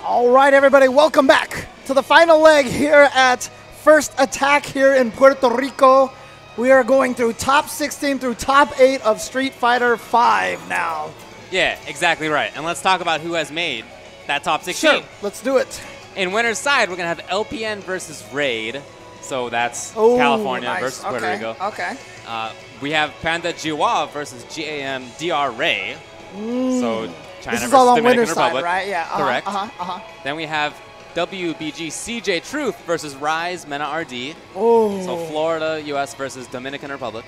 All right, everybody, welcome back to the final leg here at First Attack here in Puerto Rico. We are going through top 16 through top 8 of Street Fighter V now. Yeah, exactly right. And let's talk about who has made that top 16. Sure, let's do it. In winner's side, we're going to have LPN versus Raid. So that's California versus Puerto Rico. Okay. We have Panda Gioah versus GAM DR Ray. So China this is versus all on Dominican winner's Republic. side, right? Yeah. Correct. Then we have WBG CJ Truth versus Rise MenaRD. Oh. So Florida, US versus Dominican Republic.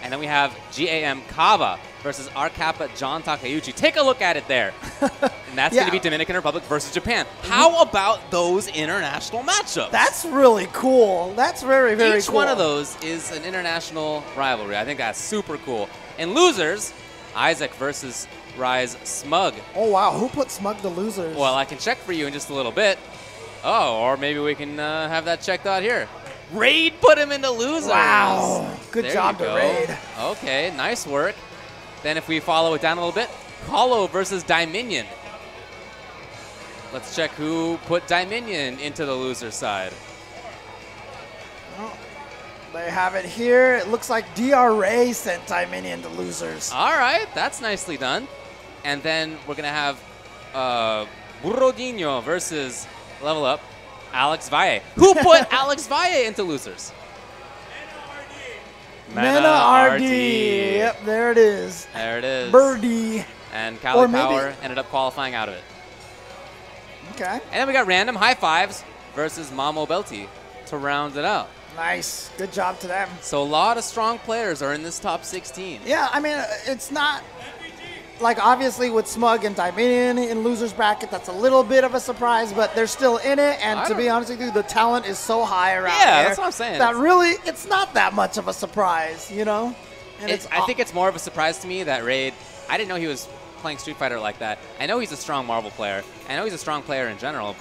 And then we have GAM Kaba versus R Kappa John Takeuchi. Take a look at it there. And that's going to be Dominican Republic versus Japan. How about those international matchups? That's really cool. That's very, very cool. Each one of those is an international rivalry. I think that's super cool. And losers, Isaac versus Rise Smug. Oh, wow. Who put Smug the losers? Well, I can check for you in just a little bit. Oh, or maybe we can have that checked out here. Raid put him into losers. Wow. Good There job you to go. Raid. Okay, nice work. Then if we follow it down a little bit, Holo versus Dominion. Let's check who put Dominion into the loser side. Oh, they have it here. It looks like DRA sent Dominion to losers. All right, that's nicely done. And then we're going to have Burrodinho versus Level Up, Alex Valle. Who put Alex Valle into losers? MenaRD. Yep, there it is. There it is. Birdie. And Cali Power ended up qualifying out of it. Okay. And then we got RandomHighFives versus Mamo Belty to round it out. Nice. Good job to them. So a lot of strong players are in this top 16. Yeah, I mean, it's not like obviously with Smug and Dominion in losers bracket, that's a little bit of a surprise, but they're still in it. And to be honest with you, the talent is so high around here. Yeah, that's what I'm saying. That really, it's not that much of a surprise, you know? And I think it's more of a surprise to me that Raid, I didn't know he was playing Street Fighter like that. I know he's a strong Marvel player. I know he's a strong player in general.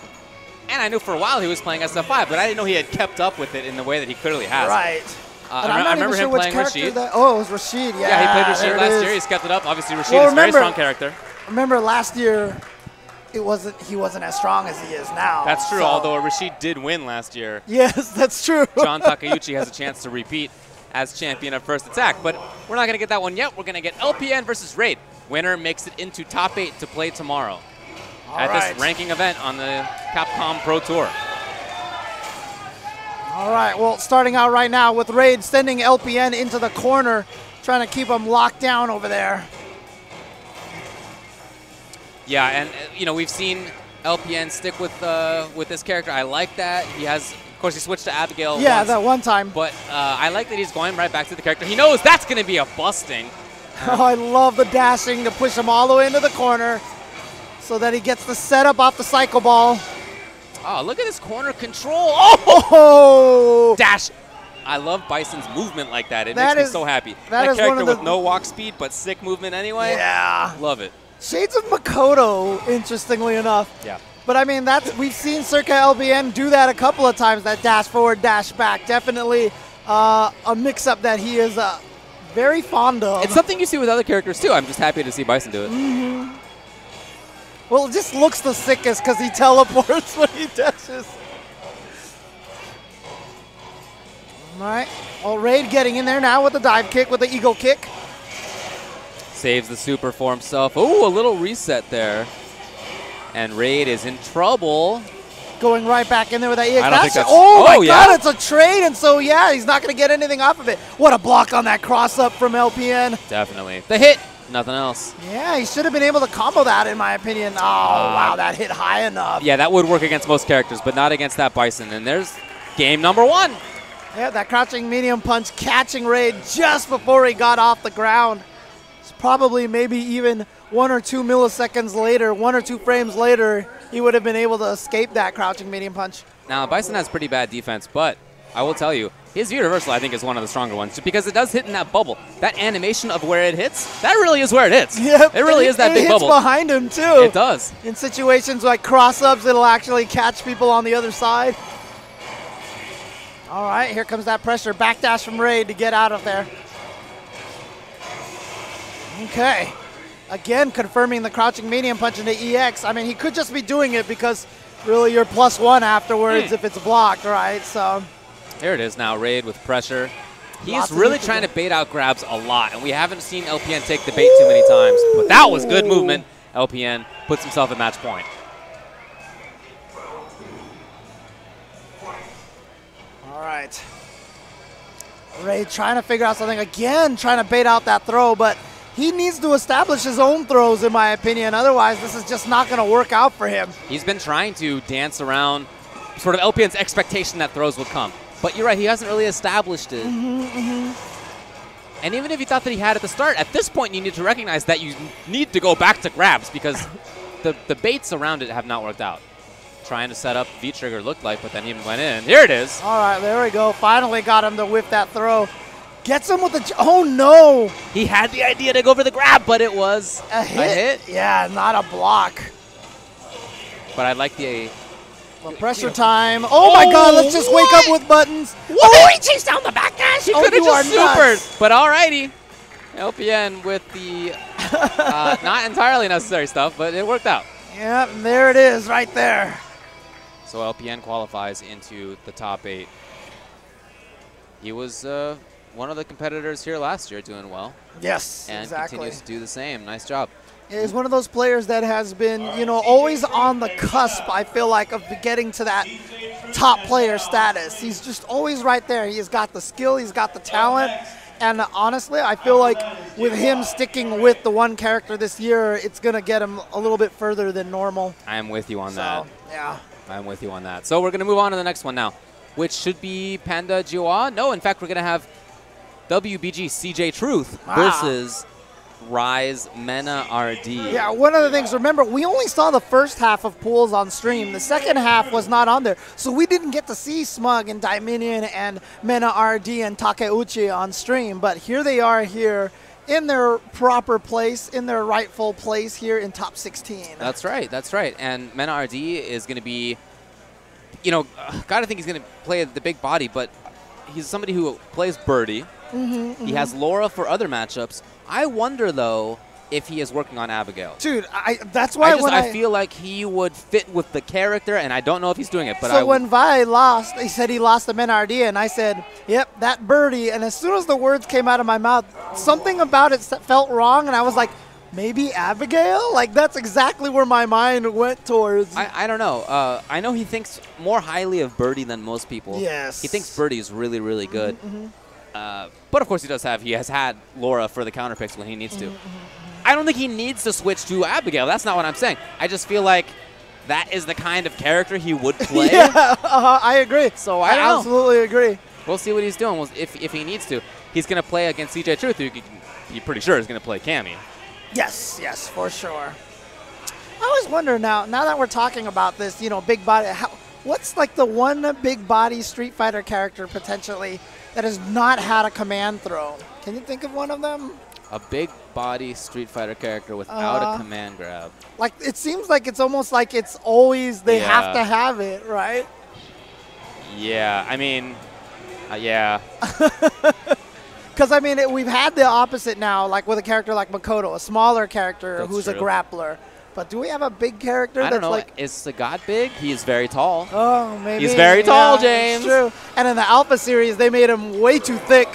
And I knew for a while he was playing SF5, but I didn't know he had kept up with it in the way that he clearly has. Right. I remember him playing Rashid. Oh, it was Rashid, yeah. Yeah, he played Rashid last year. He's kept it up. Obviously, Rashid is a very strong character. Remember last year, he wasn't as strong as he is now. That's true, although Rashid did win last year. Yes, that's true. John Takeuchi has a chance to repeat as champion of First Attack, but we're not going to get that one yet. We're going to get LPN versus Raid. Winner makes it into top 8 to play tomorrow at this ranking event on the Capcom Pro Tour. All right, well, starting out right now with Raid sending LPN into the corner, trying to keep him locked down over there. Yeah, and you know, we've seen LPN stick with this character. I like that. He has, of course, he switched to Abigail. Yeah, once, that one time. But I like that he's going right back to the character. He knows that's going to be a busting. Oh, I love the dashing to push him all the way into the corner so that he gets the setup off the cycle ball. Oh, look at his corner control. Oh! Dash. I love Bison's movement like that. It makes me so happy. That character with no walk speed but sick movement anyway. Yeah. Love it. Shades of Makoto, interestingly enough. Yeah. But I mean, we've seen Circa LBN do that a couple of times, that dash forward, dash back. Definitely a mix-up that he is very fond of. It's something you see with other characters too. I'm just happy to see Bison do it. Mm-hmm. Well, it just looks the sickest because he teleports when he dashes. All right. Well, Raid getting in there now with the dive kick, with the eagle kick. Saves the super for himself. Oh, a little reset there. And Raid is in trouble. Going right back in there with that EX. I don't think that's, oh my God, it's a trade, and so yeah, he's not going to get anything off of it. What a block on that cross-up from LPN. Definitely. The hit, nothing else. Yeah, he should have been able to combo that, in my opinion. Oh, wow, that hit high enough. Yeah, that would work against most characters, but not against that Bison. And there's game number 1. Yeah, that crouching medium punch catching Raid just before he got off the ground. It's probably maybe even 1 or 2 milliseconds later, 1 or 2 frames later, he would have been able to escape that crouching medium punch. Now, Bison has pretty bad defense, but I will tell you, his V reversal, I think, is one of the stronger ones, just because it does hit in that bubble. That animation of where it hits, that really is where it hits. Yep. It really is that big bubble. It hits behind him, too. It does. In situations like cross-ups, it'll actually catch people on the other side. All right, here comes that pressure. Backdash from Raid to get out of there. Okay. again confirming the crouching medium punch into EX. I mean, he could just be doing it because really you're +1 afterwards if it's blocked, right? So here it is now, Raid with pressure. He's Lots really trying to bait out grabs a lot, and we haven't seen LPN take the bait too many times. But that was good movement. LPN puts himself at match point. All right. Ray trying to figure out something again, trying to bait out that throw, but he needs to establish his own throws, in my opinion. Otherwise, this is just not going to work out for him. He's been trying to dance around sort of LPN's expectation that throws would come. But you're right, he hasn't really established it. And even if you thought that he had at the start, at this point you need to recognize that you need to go back to grabs because the baits around it have not worked out. Trying to set up V-trigger looked like, but then he went in. Here it is. All right, there we go. Finally got him to whip that throw. Gets him with the, oh no. He had the idea to go for the grab, but it was a hit. Yeah, not a block. But I like the pressure time. Oh my God, let's just wake up with buttons. Oh, he chased down the back dash. He could have just supered. But alrighty. LPN with the not entirely necessary stuff, but it worked out. Yep, there it is right there. So LPN qualifies into the top 8. He was one of the competitors here last year doing well. Yes, and exactly. continues to do the same. Nice job. He's one of those players that has been, you know, always on the cusp, I feel like, of getting to that top player status. He's just always right there. He's got the skill, he's got the talent, and honestly, I feel like with him sticking with the one character this year, it's going to get him a little bit further than normal. I am with you on that. Yeah. I'm with you on that. So we're going to move on to the next one now, which should be Panda Gioah. No, in fact, we're going to have WBG CJ Truth versus Rise MenaRD. Yeah, one of the things, remember, we only saw the first half of pools on stream. The second half was not on there. So we didn't get to see Smug and Dominion and MenaRD and Takeuchi on stream. But here they are here in their proper place, in their rightful place here in top 16. That's right, that's right. And MenaRD is going to be, you know, gotta think he's going to play the big body, but he's somebody who plays birdie. He has Laura for other matchups. I wonder, though, if he is working on Abigail. Dude, that's why I feel like he would fit with the character, and I don't know if he's doing it. But so when Vi lost, he said he lost to MenaRD, and I said, yep, that birdie. And as soon as the words came out of my mouth, something about it felt wrong, and I was like, maybe Abigail? Like, that's exactly where my mind went towards. I don't know. I know he thinks more highly of Birdie than most people. Yes. He thinks Birdie is really, really good. But, of course, he has had Laura for the counter picks when he needs to. I don't think he needs to switch to Abigail. That's not what I'm saying. I just feel like that is the kind of character he would play. Yeah, I agree. So I don't know. Absolutely agree. We'll see what he's doing. If he needs to. He's going to play against CJ Truth, who you're pretty sure is going to play Cammy. Yes, for sure. I always wonder now that we're talking about this, you know, big body, what's like the one big body Street Fighter character potentially that has not had a command throw? Can you think of one of them? A big body Street Fighter character without a command grab. Like, it seems like it's almost like it's always they have to have it, right? Yeah, I mean, yeah. Because, I mean, we've had the opposite now, like with a character like Makoto, a smaller character who's a grappler. But do we have a big character I don't that's know. like... Is Sagat big? He is very tall. Oh, maybe. He's very tall, James. True. And in the Alpha series, they made him way too thick.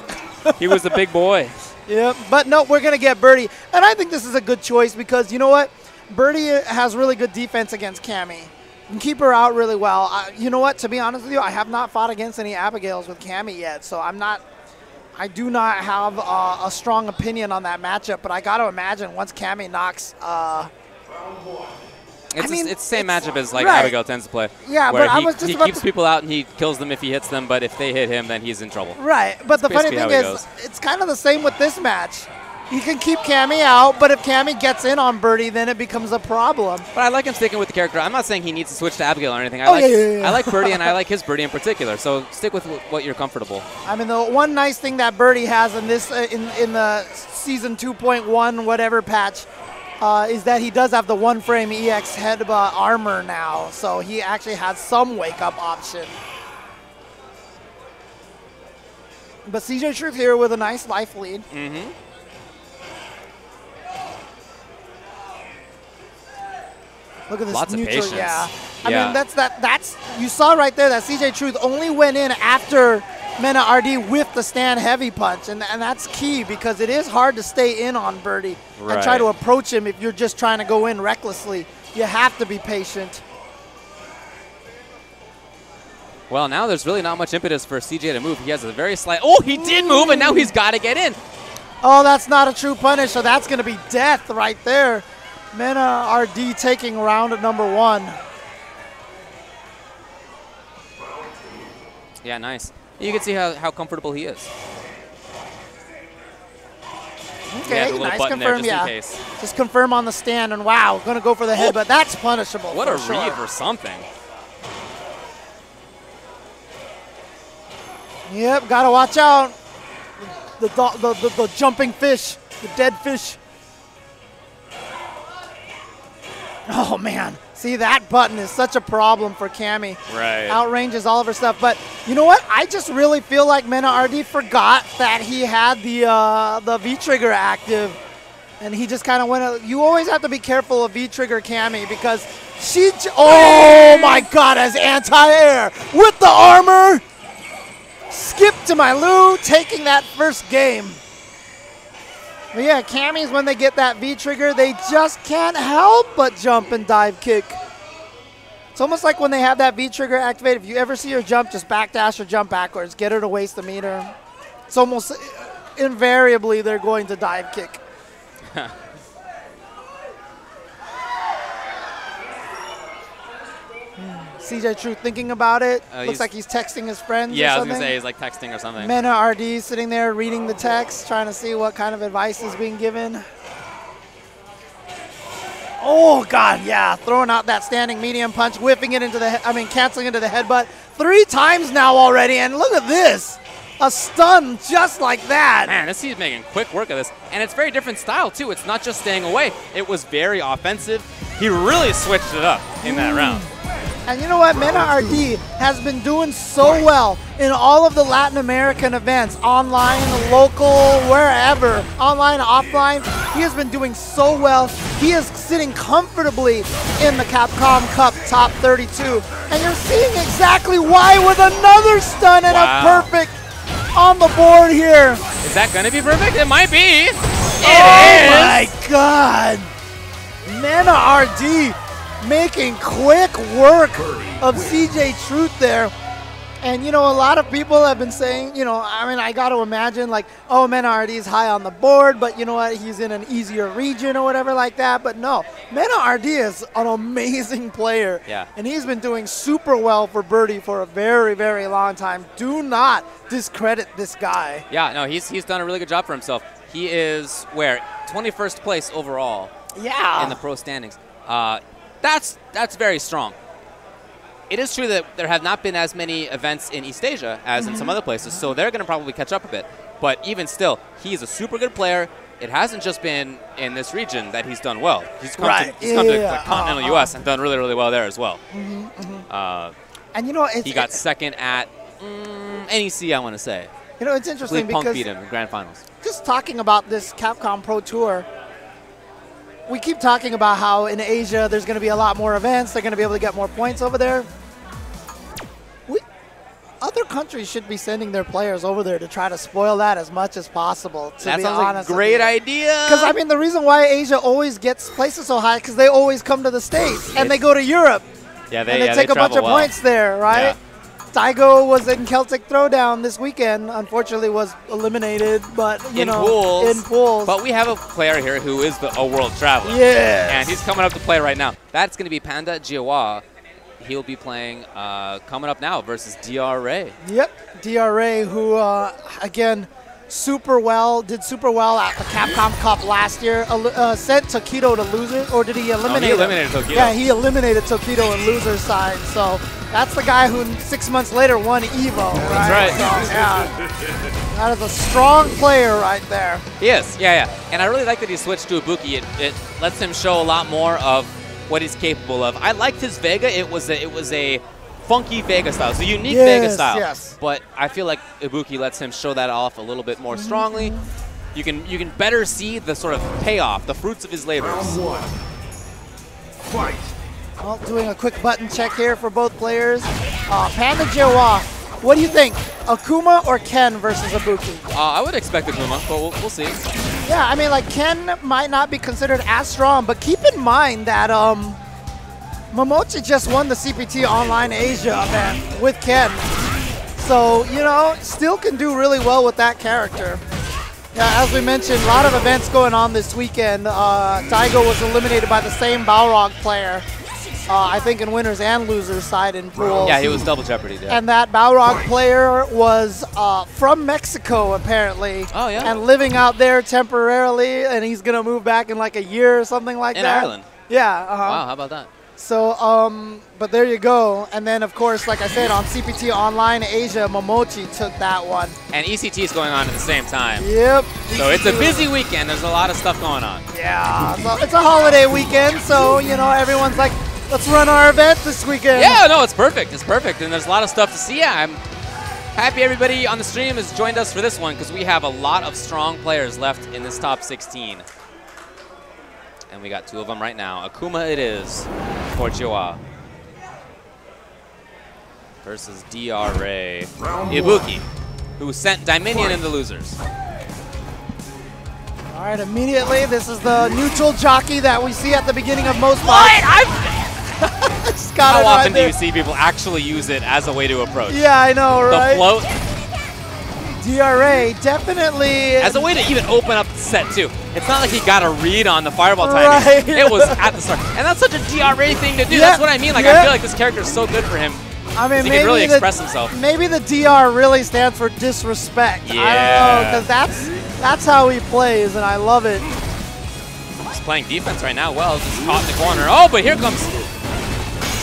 He was a big boy. Yep. But no, we're going to get Birdie. And I think this is a good choice because, you know what? Birdie has really good defense against Cammy. You can keep her out really well. You know what? To be honest with you, I have not fought against any Abigails with Cammy yet. So I do not have a strong opinion on that matchup. But I got to imagine once Cammy knocks... It's the same matchup as like Abigail tends to play. Yeah, where but I was just he keeps people out and he kills them if he hits them, but if they hit him, then he's in trouble. Right, but the funny thing is, it's kind of the same with this match. You can keep Cammy out, but if Cammy gets in on Birdie, then it becomes a problem. But I like him sticking with the character. I'm not saying he needs to switch to Abigail or anything. I like Birdie, and I like his Birdie in particular. So stick with what you're comfortable. I mean, the one nice thing that Birdie has in this in the season 2.1 whatever patch is that he does have the one-frame EX head armor now, so he actually has some wake-up option. But CJ Truth here with a nice life lead. Look at this Lots neutral. of patience. Yeah. I mean, that's you saw right there that CJ Truth only went in after MenaRD with the stand heavy punch, and that's key because it is hard to stay in on Birdie and try to approach him if you're just trying to go in recklessly. You have to be patient. Well, now there's really not much impetus for CJ to move. He has a very slight. Oh, he did move, and now he's got to get in. Oh, that's not a true punish, so that's going to be death right there. MenaRD taking round at number 1. Yeah, nice. You can see how comfortable he is. Okay, nice confirm, yeah. Just confirm on the stand, and wow, going to go for the head, but that's punishable. What a read for something. Yep, got to watch out. The jumping fish, the dead fish. Oh, man. See, that button is such a problem for Cammy. Right. Outranges all of her stuff. But you know what? I just really feel like MenaRD forgot that he had the V-trigger active. And he just kind of went, you always have to be careful of V-trigger Cammy because she, oh my God, as anti-air with the armor. Skip to my Lou, taking that first game. But yeah, Cammys, when they get that V-trigger, they just can't help but jump and dive kick. It's almost like when they have that V-trigger activated, if you ever see her jump, just backdash or jump backwards. Get her to waste the meter. It's almost invariably they're going to dive kick. CJ Truth thinking about it. Looks like he's texting his friends or something. Yeah, I was going to say he's like texting or something. MenaRD sitting there reading the text, trying to see what kind of advice is being given. Oh, God, yeah. Throwing out that standing medium punch, whipping it into the, canceling into the headbutt 3 times now already. And look at this. A stun just like that. Man, he's making quick work of this. And it's very different style, too. It's not just staying away. It was very offensive. He really switched it up in that round. And you know what? MenaRD has been doing so well in all of the Latin American events, online, local, wherever, online, offline. He has been doing so well. He is sitting comfortably in the Capcom Cup top 32. And you're seeing exactly why with another stun and a perfect on the board here. Is that going to be perfect? It might be. Oh my God. MenaRD making quick work of CJ Truth there. And, you know, a lot of people have been saying, you know, I got to imagine like, oh, MenaRD is high on the board, but you know what, he's in an easier region or whatever like that. But no, MenaRD is an amazing player. Yeah. And he's been doing super well for Birdie for a very, very long time. Do not discredit this guy. Yeah, no, he's done a really good job for himself. He is, where? 21st place overall. Yeah. In the pro standings. That's very strong. It is true that there have not been as many events in East Asia as in some other places, so they're going to probably catch up a bit. But even still, he's a super good player. It hasn't just been in this region that he's done well. He's come to the continental U.S. and done really, really well there as well. And you know, he got second at NEC, I want to say. You know, it's interesting because Punk beat him in grand finals. Just talking about this Capcom Pro Tour, we keep talking about how in Asia there's going to be a lot more events. They're going to be able to get more points over there. Other countries should be sending their players over there to try to spoil that as much as possible. That sounds like a great idea. Because, I mean, the reason why Asia always gets places so high is because they always come to the States and they go to Europe. Yeah, and they take a bunch of points there, right? Yeah. Daigo was in Celtic Throwdown this weekend. Unfortunately, was eliminated, but in pools. But we have a player here who is a world traveler. Yes. And he's coming up to play right now. That's going to be Panda Gioah. He'll be playing coming up now versus DRA. Yep, DRA, who again did super well at the Capcom Cup last year. Sent Tokido to losers, or did he eliminate? He eliminated Tokido. Yeah, he eliminated Tokido in losers side. So that's the guy who 6 months later won EVO. That's right. So, yeah, that is a strong player right there. He is. Yeah. And I really like that he switched to Ibuki. It lets him show a lot more of what he's capable of. I liked his Vega. It was a funky Vega style. It's a unique Vega style. Yes. But I feel like Ibuki lets him show that off a little bit more strongly. You can better see the sort of payoff, the fruits of his labors. Round 1. Fight. Well, doing a quick button check here for both players. Panda Gioah, what do you think? Akuma or Ken versus Ibuki? I would expect Akuma, but we'll see. Yeah, I mean, like, Ken might not be considered as strong, but keep in mind that Momochi just won the CPT Online Asia event with Ken. So, you know, still can do really well with that character. Yeah, as we mentioned, a lot of events going on this weekend. Daigo was eliminated by the same Balrog player, I think in winners and losers side in pools. Yeah, he was double jeopardy there. And that Balrog player was from Mexico, apparently. Oh, yeah? And living out there temporarily, and he's going to move back in like a year or something like that. In Ireland? Yeah. Wow, how about that? So, but there you go. And then, of course, like I said, on CPT Online Asia, Momochi took that one. And ECT is going on at the same time. Yep. So it's a busy weekend. There's a lot of stuff going on. Yeah. So it's a holiday weekend, so, you know, everyone's like, let's run our event this weekend. Yeah, no, it's perfect. It's perfect. And there's a lot of stuff to see. Yeah, I'm happy everybody on the stream has joined us for this one because we have a lot of strong players left in this top 16. And we got two of them right now. Akuma it is for Gioah versus DRA Ibuki, who sent Dominion in the losers. All right, immediately, this is the neutral jockey that we see at the beginning of most What? Just got How it often right do you see people actually use it as a way to approach? Yeah, I know, right? The float. DRA definitely. As a way to even open up the set, too. It's not like he got a read on the fireball timing. Right. It was at the start. And that's such a DRA thing to do. Yeah. That's what I mean. Like, I feel like this character is so good for him. I mean, he maybe can really express himself. Maybe the DR really stands for disrespect. Yeah. I don't know, because that's how he plays, and I love it. He's playing defense right now. Well, just caught in the corner. Oh, but here comes.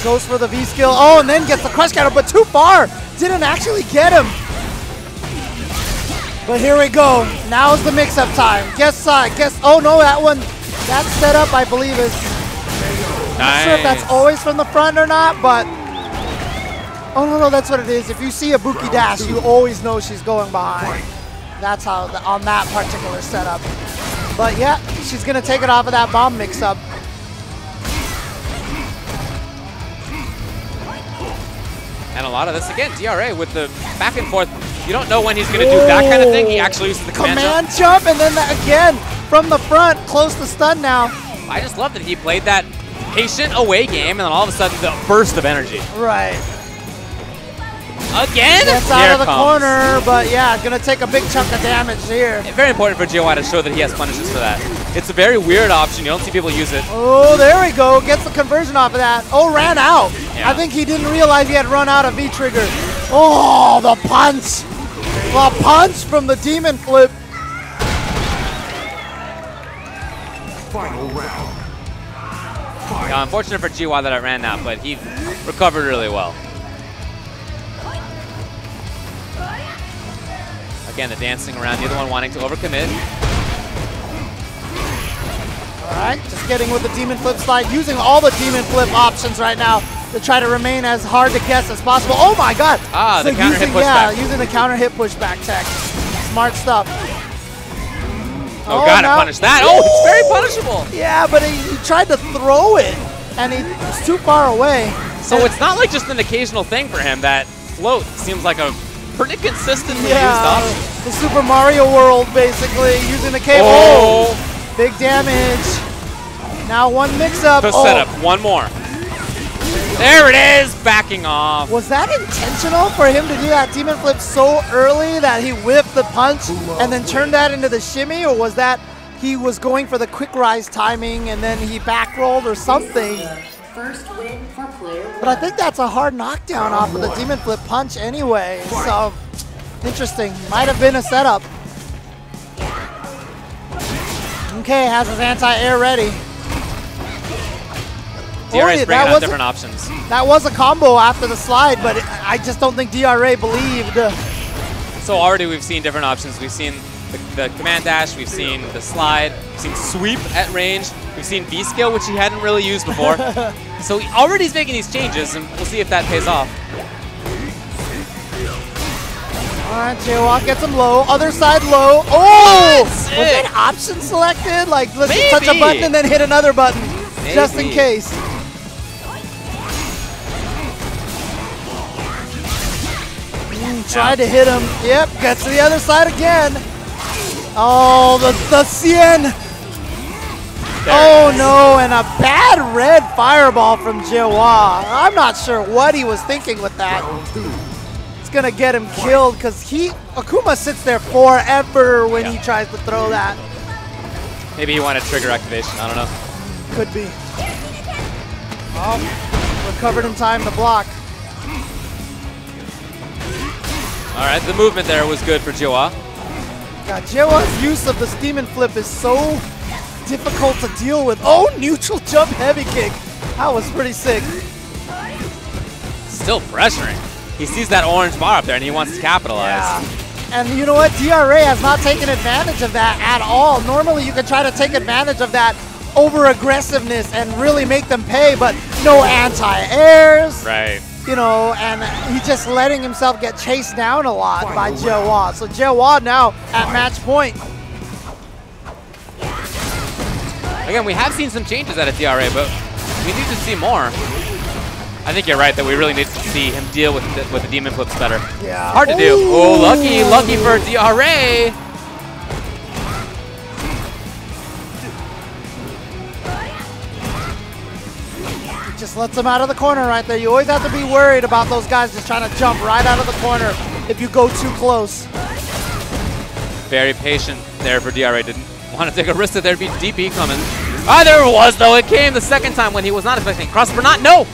Goes for the V skill. Oh, and then gets the crush counter, but too far. Didn't actually get him. But here we go. Now's the mix-up time. Guess side. Guess. Oh no, that setup I believe is. Nice. Not sure if that's always from the front or not, but. Oh no, that's what it is. If you see Ibuki dash, you always know she's going behind. That's how on that particular setup. But yeah, she's gonna take it off of that bomb mix-up. And a lot of this, again, DRA with the back and forth. You don't know when he's going to do that kind of thing. He actually uses the command jump. And then again, from the front, close to stun now. I just love that he played that patient away game, and then all of a sudden, the burst of energy. Right. Again? Gets out of the corner, but yeah, going to take a big chunk of damage here. Very important for Gioah to show that he has punishes for that. It's a very weird option. You don't see people use it. Oh, there we go. Gets the conversion off of that. Oh, ran out. Yeah. I think he didn't realize he had run out of V-trigger. Oh, the punch. The punch from the demon flip. Final round. Yeah, unfortunate for Gioah that it ran out, but he recovered really well. Again, the dancing around, the other one wanting to overcommit. All right, just getting with the demon flip slide, using all the demon flip options right now to try to remain as hard to guess as possible. Oh my God! Ah, so the counter hit pushback. Yeah, using the counter hit pushback tech. Smart stuff. Oh, gotta punish that. Oh, it's very punishable. Yeah, but he tried to throw it, and he was too far away. So it's not like just an occasional thing for him. That float seems like a pretty consistently used option. The Super Mario World, basically, using the K. Oh. Big damage. Now one mix-up. The setup, one more. There it is, backing off. Was that intentional for him to do that demon flip so early that he whipped the punch and then turned that into the shimmy, or was that he was going for the quick rise timing and then he back rolled or something? First win for player. But I think that's a hard knockdown off of the demon flip punch anyway. So interesting. Might have been a setup. Okay, has his anti-air ready. DRA is bringing out different options. That was a combo after the slide, but I just don't think DRA believed. So already we've seen different options. We've seen the command dash, we've seen the slide, we've seen sweep at range, we've seen V-scale, which he hadn't really used before. So already he's making these changes, and we'll see if that pays off. All right, Gioah gets him low. Other side low. Oh! Was that option selected? Like, let's touch a button and then hit another button, just in case. He tried to hit him. Yep, gets to the other side again. Oh, the Cien. Oh no, and a bad red fireball from Gioah. I'm not sure what he was thinking with that. It's gonna get him killed because Akuma sits there forever when he tries to throw that. Maybe he wanted trigger activation, I don't know. Could be. Oh, recovered in time to block. All right, the movement there was good for Gioah. God, Gioah's use of the Steam and Flip is so difficult to deal with. Oh, neutral jump heavy kick. That was pretty sick. Still pressuring. He sees that orange bar up there and he wants to capitalize. Yeah. And you know what? DRA has not taken advantage of that at all. Normally you can try to take advantage of that over-aggressiveness and really make them pay, but no anti-airs. Right. You know, and he's just letting himself get chased down a lot by Gioah. So Gioah now at match point. Again, we have seen some changes out of DRA, but we need to see more. I think you're right that we really need to see him deal with the demon flips better. Yeah. Hard to do. Oh, lucky for DRA. Just lets him out of the corner right there. You always have to be worried about those guys just trying to jump right out of the corner if you go too close. Very patient there for DRA. Didn't want to take a risk that there'd be DP coming. Ah, there it was, though. It came the second time when he was not expecting. Crossover, no!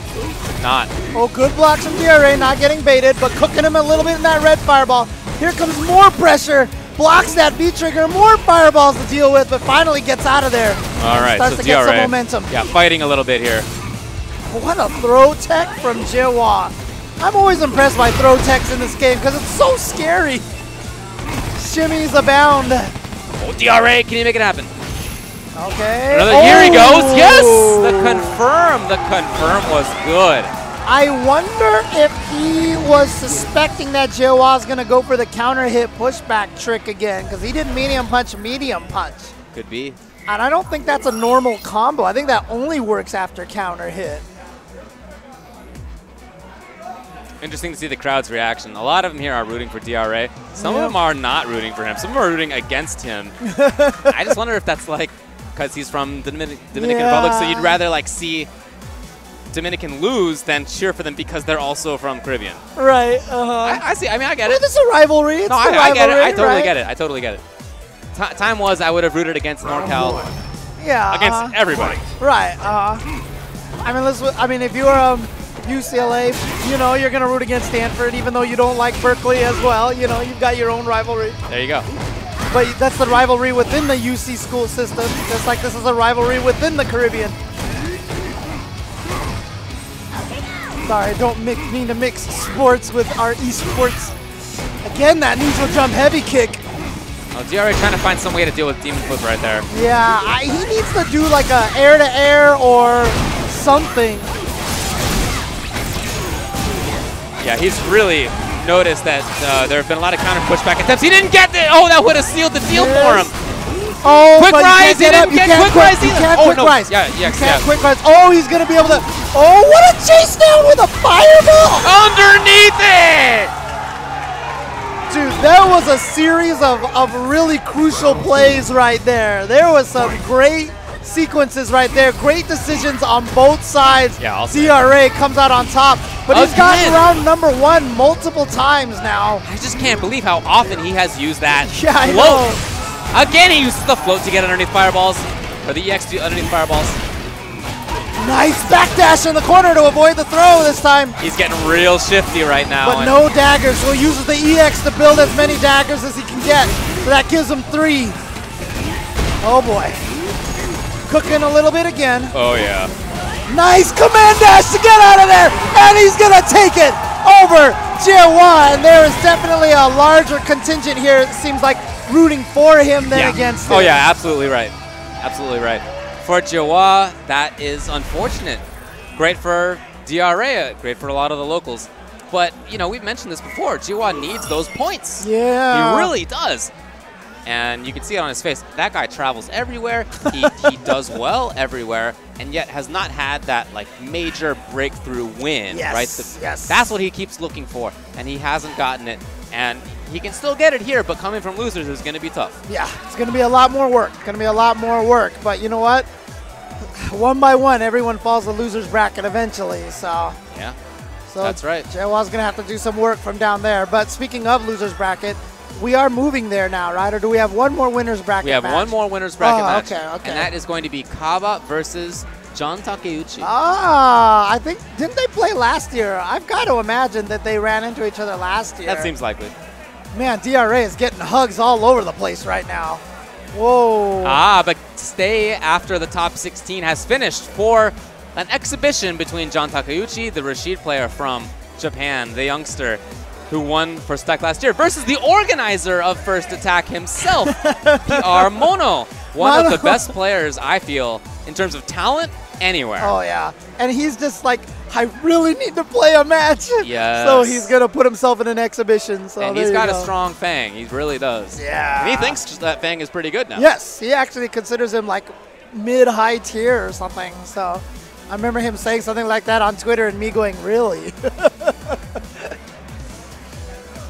Not. Oh, good blocks from DRA, not getting baited, but cooking him a little bit in that red fireball. Here comes more pressure. Blocks that V-trigger, more fireballs to deal with, but finally gets out of there. All right, starts so to get DRA, some momentum. Yeah, fighting a little bit here. What a throw tech from Gioah. I'm always impressed by throw techs in this game because it's so scary. Shimmies abound. Oh, DRA, can you make it happen? Okay. Here he goes. Yes! The confirm was good. I wonder if he was suspecting that Gioah's going to go for the counter hit pushback trick again because he didn't medium punch. Could be. And I don't think that's a normal combo. I think that only works after counter hit. Interesting to see the crowd's reaction. A lot of them here are rooting for DRA. Some of them are not rooting for him. Some of them are rooting against him. I just wonder if that's like because he's from the Dominican Republic, so you'd rather like see Dominican lose than cheer for them because they're also from Caribbean. Right. I see. I mean, I get it. This is a rivalry. It's I get it. I totally right? get it. I totally get it. Time was I would have rooted against NorCal. Yeah. Against everybody. Right. I mean, if you're UCLA, you know, you're going to root against Stanford, even though you don't like Berkeley as well. You know, you've got your own rivalry. There you go. But that's the rivalry within the UC school system, just like this is a rivalry within the Caribbean. Sorry, don't mean to mix sports with our esports. Again, that neutral jump heavy kick. Oh, DRA trying to find some way to deal with Demon Flip right there. Yeah, he needs to do like a air-to-air or something. Yeah, he's really noticed that there have been a lot of counter pushback attempts. He didn't get it. Oh, that would have sealed the deal for him. Oh, quick rise. He didn't get quick rise either. You can't quick rise. Yeah, you can't quick rise. Oh, he's going to be able to. Oh, what a chase down with a fireball. Underneath it. Dude, that was a series of really crucial plays right there. There was some great sequences right there. Great decisions on both sides. Yeah, DRA comes out on top. But he's gotten around number one multiple times now. I just can't believe how often he has used that Yeah, I float. know. Again, he uses the float to get underneath fireballs. Or the EX to underneath fireballs. Nice backdash in the corner to avoid the throw this time. He's getting real shifty right now. But no daggers, so he uses the EX to build as many daggers as he can get. So that gives him 3. Oh boy. Cooking a little bit again. Oh yeah. Nice command dash to get out of there, and he's gonna take it over Gioah. And there is definitely a larger contingent here, it seems like, rooting for him than against him. Oh yeah, absolutely right. Absolutely right. For Gioah, that is unfortunate. Great for DRA, great for a lot of the locals. But, you know, we've mentioned this before. Gioah needs those points. Yeah. He really does. And you can see it on his face. That guy travels everywhere. He does well everywhere, and yet has not had that like major breakthrough win. Yes, Right? yes. That's what he keeps looking for, and he hasn't gotten it. And he can still get it here, but coming from losers is going to be tough. Yeah, it's going to be a lot more work. Going to be a lot more work. But you know what? One by one, everyone falls the loser's bracket eventually. So yeah, so that's right. Gioah's going to have to do some work from down there. But speaking of loser's bracket, we are moving there now, right? Or do we have one more winner's bracket We have match? one more winner's bracket match. Okay. And that is going to be Kaba versus John Takeuchi. Ah, I think, didn't they play last year? I've got to imagine that they ran into each other last year. That seems likely. Man, DRA is getting hugs all over the place right now. Whoa. Ah, but stay after the top 16 has finished for an exhibition between John Takeuchi, the Rashid player from Japan, the youngster who won First Attack last year, versus the organizer of First Attack himself, PR Mono. One of the best players, I feel, in terms of talent anywhere. Oh, yeah. And he's just like, I really need to play a match. Yes. So he's going to put himself in an exhibition. So and he's got a strong Fang. He really does. Yeah. And he thinks that Fang is pretty good now. Yes. He actually considers him like mid-high tier or something. So I remember him saying something like that on Twitter and me going, really?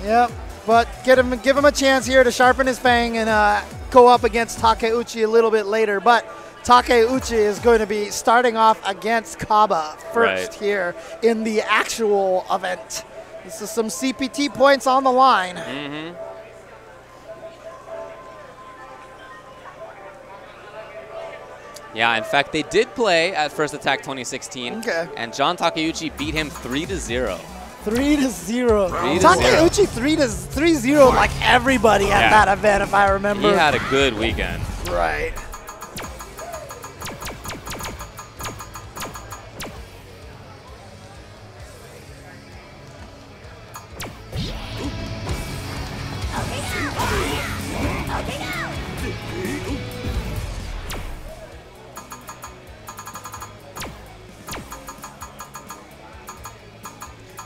Yep. But give him a chance here to sharpen his Fang and go up against Takeuchi a little bit later. But Takeuchi is going to be starting off against Kaba first here in the actual event. This is some CPT points on the line. Mm-hmm. Yeah, in fact, they did play at First Attack 2016. Okay. And John Takeuchi beat him 3-0. 3-0. Takeuchi 3-0 like everybody at that event, if I remember. He had a good weekend. Right.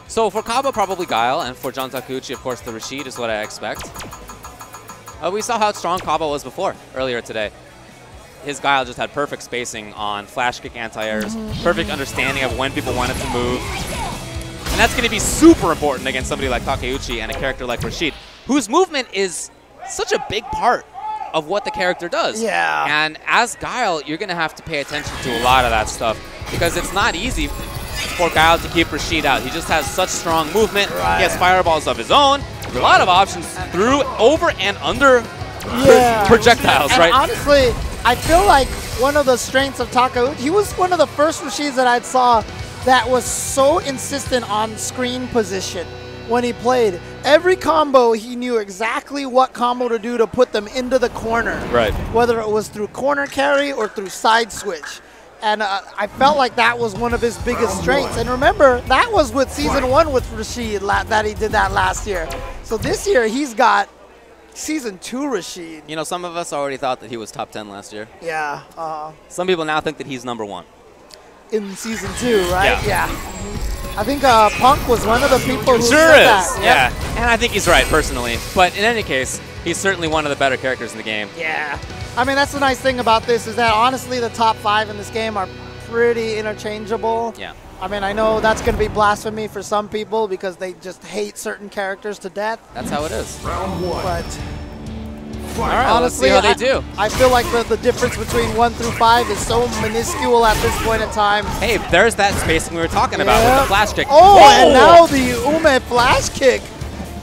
So for Kaba, probably Guile, and for John Takeuchi, of course, the Rashid is what I expect. We saw how strong Kaba was before, earlier today. His Guile just had perfect spacing on flash kick anti-airs, perfect understanding of when people wanted to move. And that's going to be super important against somebody like Takeuchi and a character like Rashid, whose movement is such a big part of what the character does. Yeah. And as Guile, you're going to have to pay attention to a lot of that stuff because it's not easy for Guile to keep Rashid out. He just has such strong movement. Right. He has fireballs of his own. A lot of options through, over, and under projectiles, and right? Honestly, I feel like one of the strengths of Takeuchi, he was one of the first Rashids that I saw that was so insistent on screen position when he played. Every combo, he knew exactly what combo to do to put them into the corner. Right. Whether it was through corner carry or through side switch. And I felt like that was one of his biggest strengths. And remember, that was with Season 1 with Rashid that he did that last year. So this year, he's got Season 2 Rashid. You know, some of us already thought that he was top 10 last year. Yeah. Some people now think that he's #1. In Season 2, right? Yeah. I think Punk was one of the people who Sure said is. that. Yeah. And I think he's right, personally. But in any case, he's certainly one of the better characters in the game. Yeah. I mean, that's the nice thing about this is that, honestly, the top 5 in this game are pretty interchangeable. Yeah. I mean, I know that's going to be blasphemy for some people because they just hate certain characters to death. That's how it is. Round 1. But All right, honestly, let's see how they do. I feel like the difference between 1 through 5 is so minuscule at this point in time. Hey, there's that spacing we were talking about with the flash kick. Oh, and now the Ume flash kick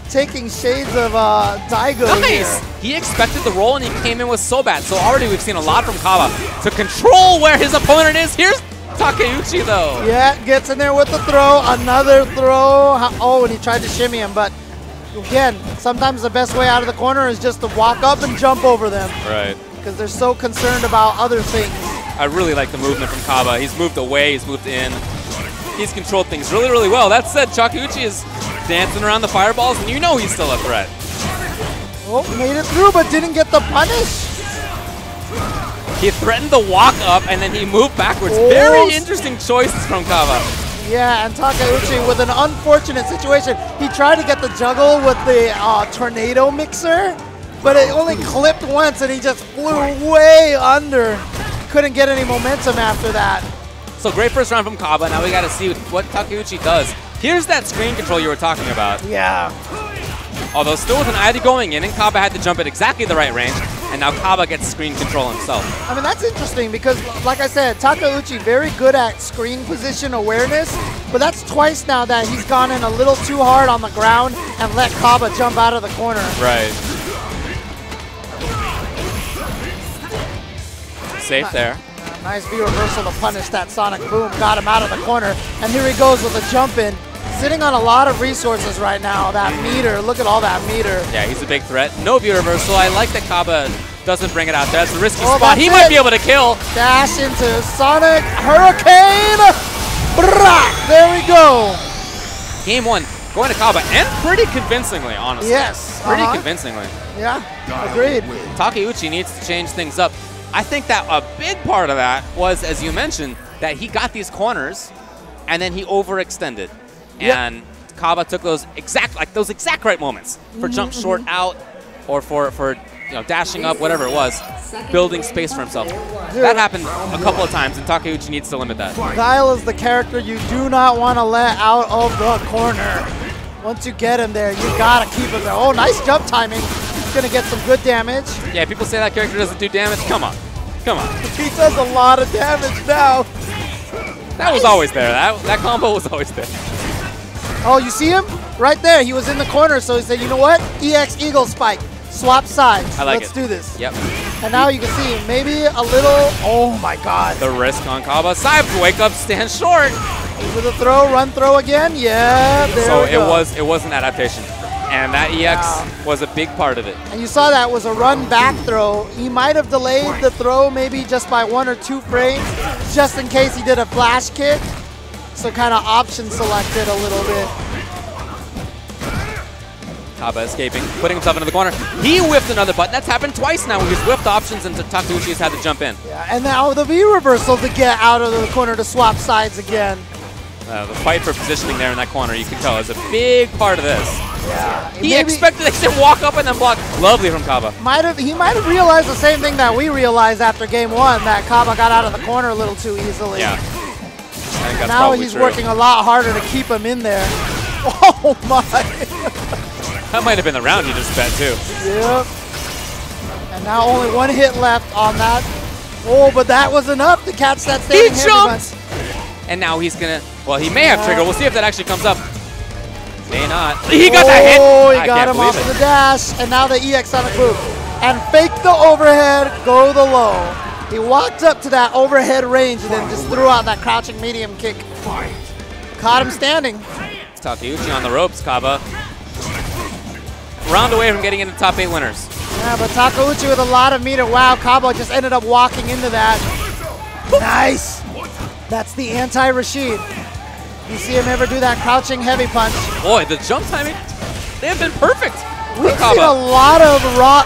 taking shades of Daigo Nice! here. He expected the roll and he came in with so bad. So already we've seen a lot from Kaba to control where his opponent is. Here's Takeuchi though. Yeah, gets in there with the throw, another throw. Oh, and he tried to shimmy him, but again, sometimes the best way out of the corner is just to walk up and jump over them. Right. Because they're so concerned about other things. I really like the movement from Kaba. He's moved away, he's moved in. He's controlled things really, really well. That said, Takeuchi is dancing around the fireballs, and you know he's still a threat. Oh, made it through, but didn't get the punish. He threatened the walk up, and then he moved backwards. Oh. Very interesting choices from Kaba. Yeah, and Takeuchi with an unfortunate situation. He tried to get the juggle with the tornado mixer, but it only clipped once, and he just flew way under. Couldn't get any momentum after that. So great first round from Kaba. Now we got to see what Takeuchi does. Here's that screen control you were talking about. Yeah. Although still with an ID going in, and Kaba had to jump at exactly the right range, and now Kaba gets screen control himself. I mean, that's interesting because, like I said, Takeuchi very good at screen position awareness, but that's twice now that he's gone in a little too hard on the ground and let Kaba jump out of the corner. Right. Safe there. Nice V reversal to punish that Sonic Boom. Got him out of the corner. And here he goes with a jump in. Sitting on a lot of resources right now. That meter, look at all that meter. Yeah, he's a big threat. No V reversal. I like that Kaba doesn't bring it out there. That's a risky Oh, spot. He might be able to kill. Dash into Sonic Hurricane. Brah! There we go. Game 1 going to Kaba, and pretty convincingly, honestly. Yes. Pretty convincingly. Yeah, agreed. Takeuchi needs to change things up. I think that a big part of that was, as you mentioned, that he got these corners and then he overextended. Yep. And Kaba took those exact right moments for jump short out or for dashing up, whatever it was, building space for himself. That happened a couple of times, and Takeuchi needs to limit that. Guile is the character you do not want to let out of the corner. Once you get him there, you got to keep him there. Oh, nice jump timing. He's going to get some good damage. Yeah, people say that character doesn't do damage. Come on. Come on. He does a lot of damage now. That was always there. That combo was always there. Oh, you see him? Right there. He was in the corner, so he said, you know what? EX Eagle Spike. Swap sides. I like it. Let's do this. Yep. And now you can see maybe a little, oh my God. The risk on Kaba. Side wake up, stand short. Over the throw, run throw again. Yeah, there so we go. it was an adaptation. And that EX was a big part of it. And you saw that was a run back throw. He might have delayed the throw maybe just by 1 or 2 frames, just in case he did a flash kick. So kind of option selected a little bit. Kaba escaping, putting himself into the corner. He whiffed another button. That's happened twice now. He's whiffed options and Takeuchi has had to jump in. Yeah, and now the V reversal to get out of the corner to swap sides again. The fight for positioning there in that corner, you can tell, is a big part of this. Yeah. He expected to walk up and then block. Lovely from Kaba. He might have realized the same thing that we realized after game 1, that Kaba got out of the corner a little too easily. Yeah. I think that's now he's working a lot harder to keep him in there. Oh my. That might have been the round you just bet too. Yep. And now only 1 hit left on that. Oh, but that was enough to catch that standing He jumped! And now he's gonna, well, he may have trigger. We'll see if that actually comes up. May not. He got that hit! Oh, he got him off of the dash. And now the EX Sonic Boom. And fake the overhead, go the low. He walked up to that overhead range and then just threw out that crouching medium kick. Caught him standing. Takeuchi on the ropes, Kaba. Round away from getting into top 8 winners. Yeah, but Takeuchi with a lot of meter. Wow, Kaba just ended up walking into that. Nice. That's the anti-Rashid. You see him ever do that crouching heavy punch? Boy, the jump timing, they have been perfect. We've seen a lot of raw.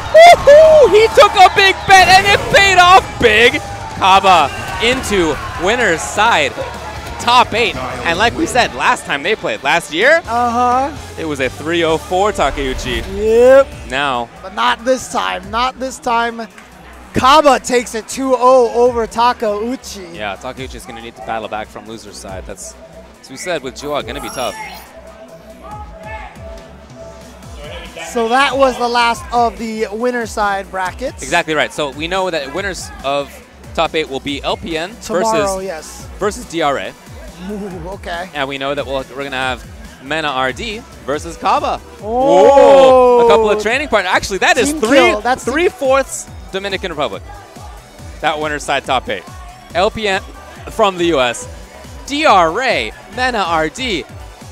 He took a big bet and it paid off big. Kaba into winner's side. Top 8. And like we said, last time they played, last year, it was a 3-0-4 Takeuchi. Yep. Now. But not this time. Not this time. Kaba takes it 2-0 over Takeuchi. Yeah, Takeuchi is going to need to battle back from loser's side. That's, as we said, with Gioah, going to be tough. So that was the last of the winner side brackets. Exactly right. So we know that winners of top 8 will be LPN tomorrow, versus DRA. Ooh, okay. And we know that we're going to have MenaRD versus Kaba. Oh. Whoa. A couple of training partners. Actually, that is That's 3/4 Dominican Republic. That winner's side top 8. LPN from the US. DRA, MenaRD,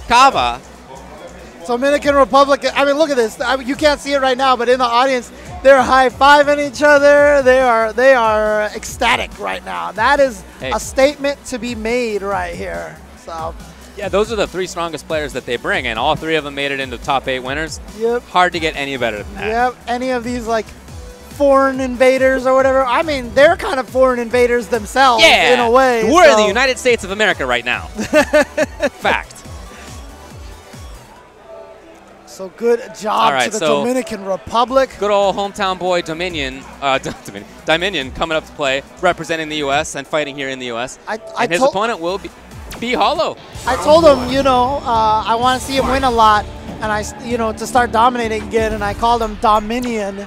Kaba. So Dominican Republic, I mean, look at this. You can't see it right now, but in the audience, they're high-fiving each other. They are ecstatic right now. That is a statement to be made right here. So. Yeah, those are the 3 strongest players that they bring, and all 3 of them made it into top 8 winners. Yep. Hard to get any better than that. Yep. Any of these like foreign invaders or whatever. I mean, they're kind of foreign invaders themselves in a way. We're in the United States of America right now. Fact. So good job to the Dominican Republic. Good old hometown boy Dominion coming up to play, representing the U.S. and fighting here in the U.S. And his opponent will be Holo. I told him, I want to see him win a lot. and to start dominating again, and I called him Dominion.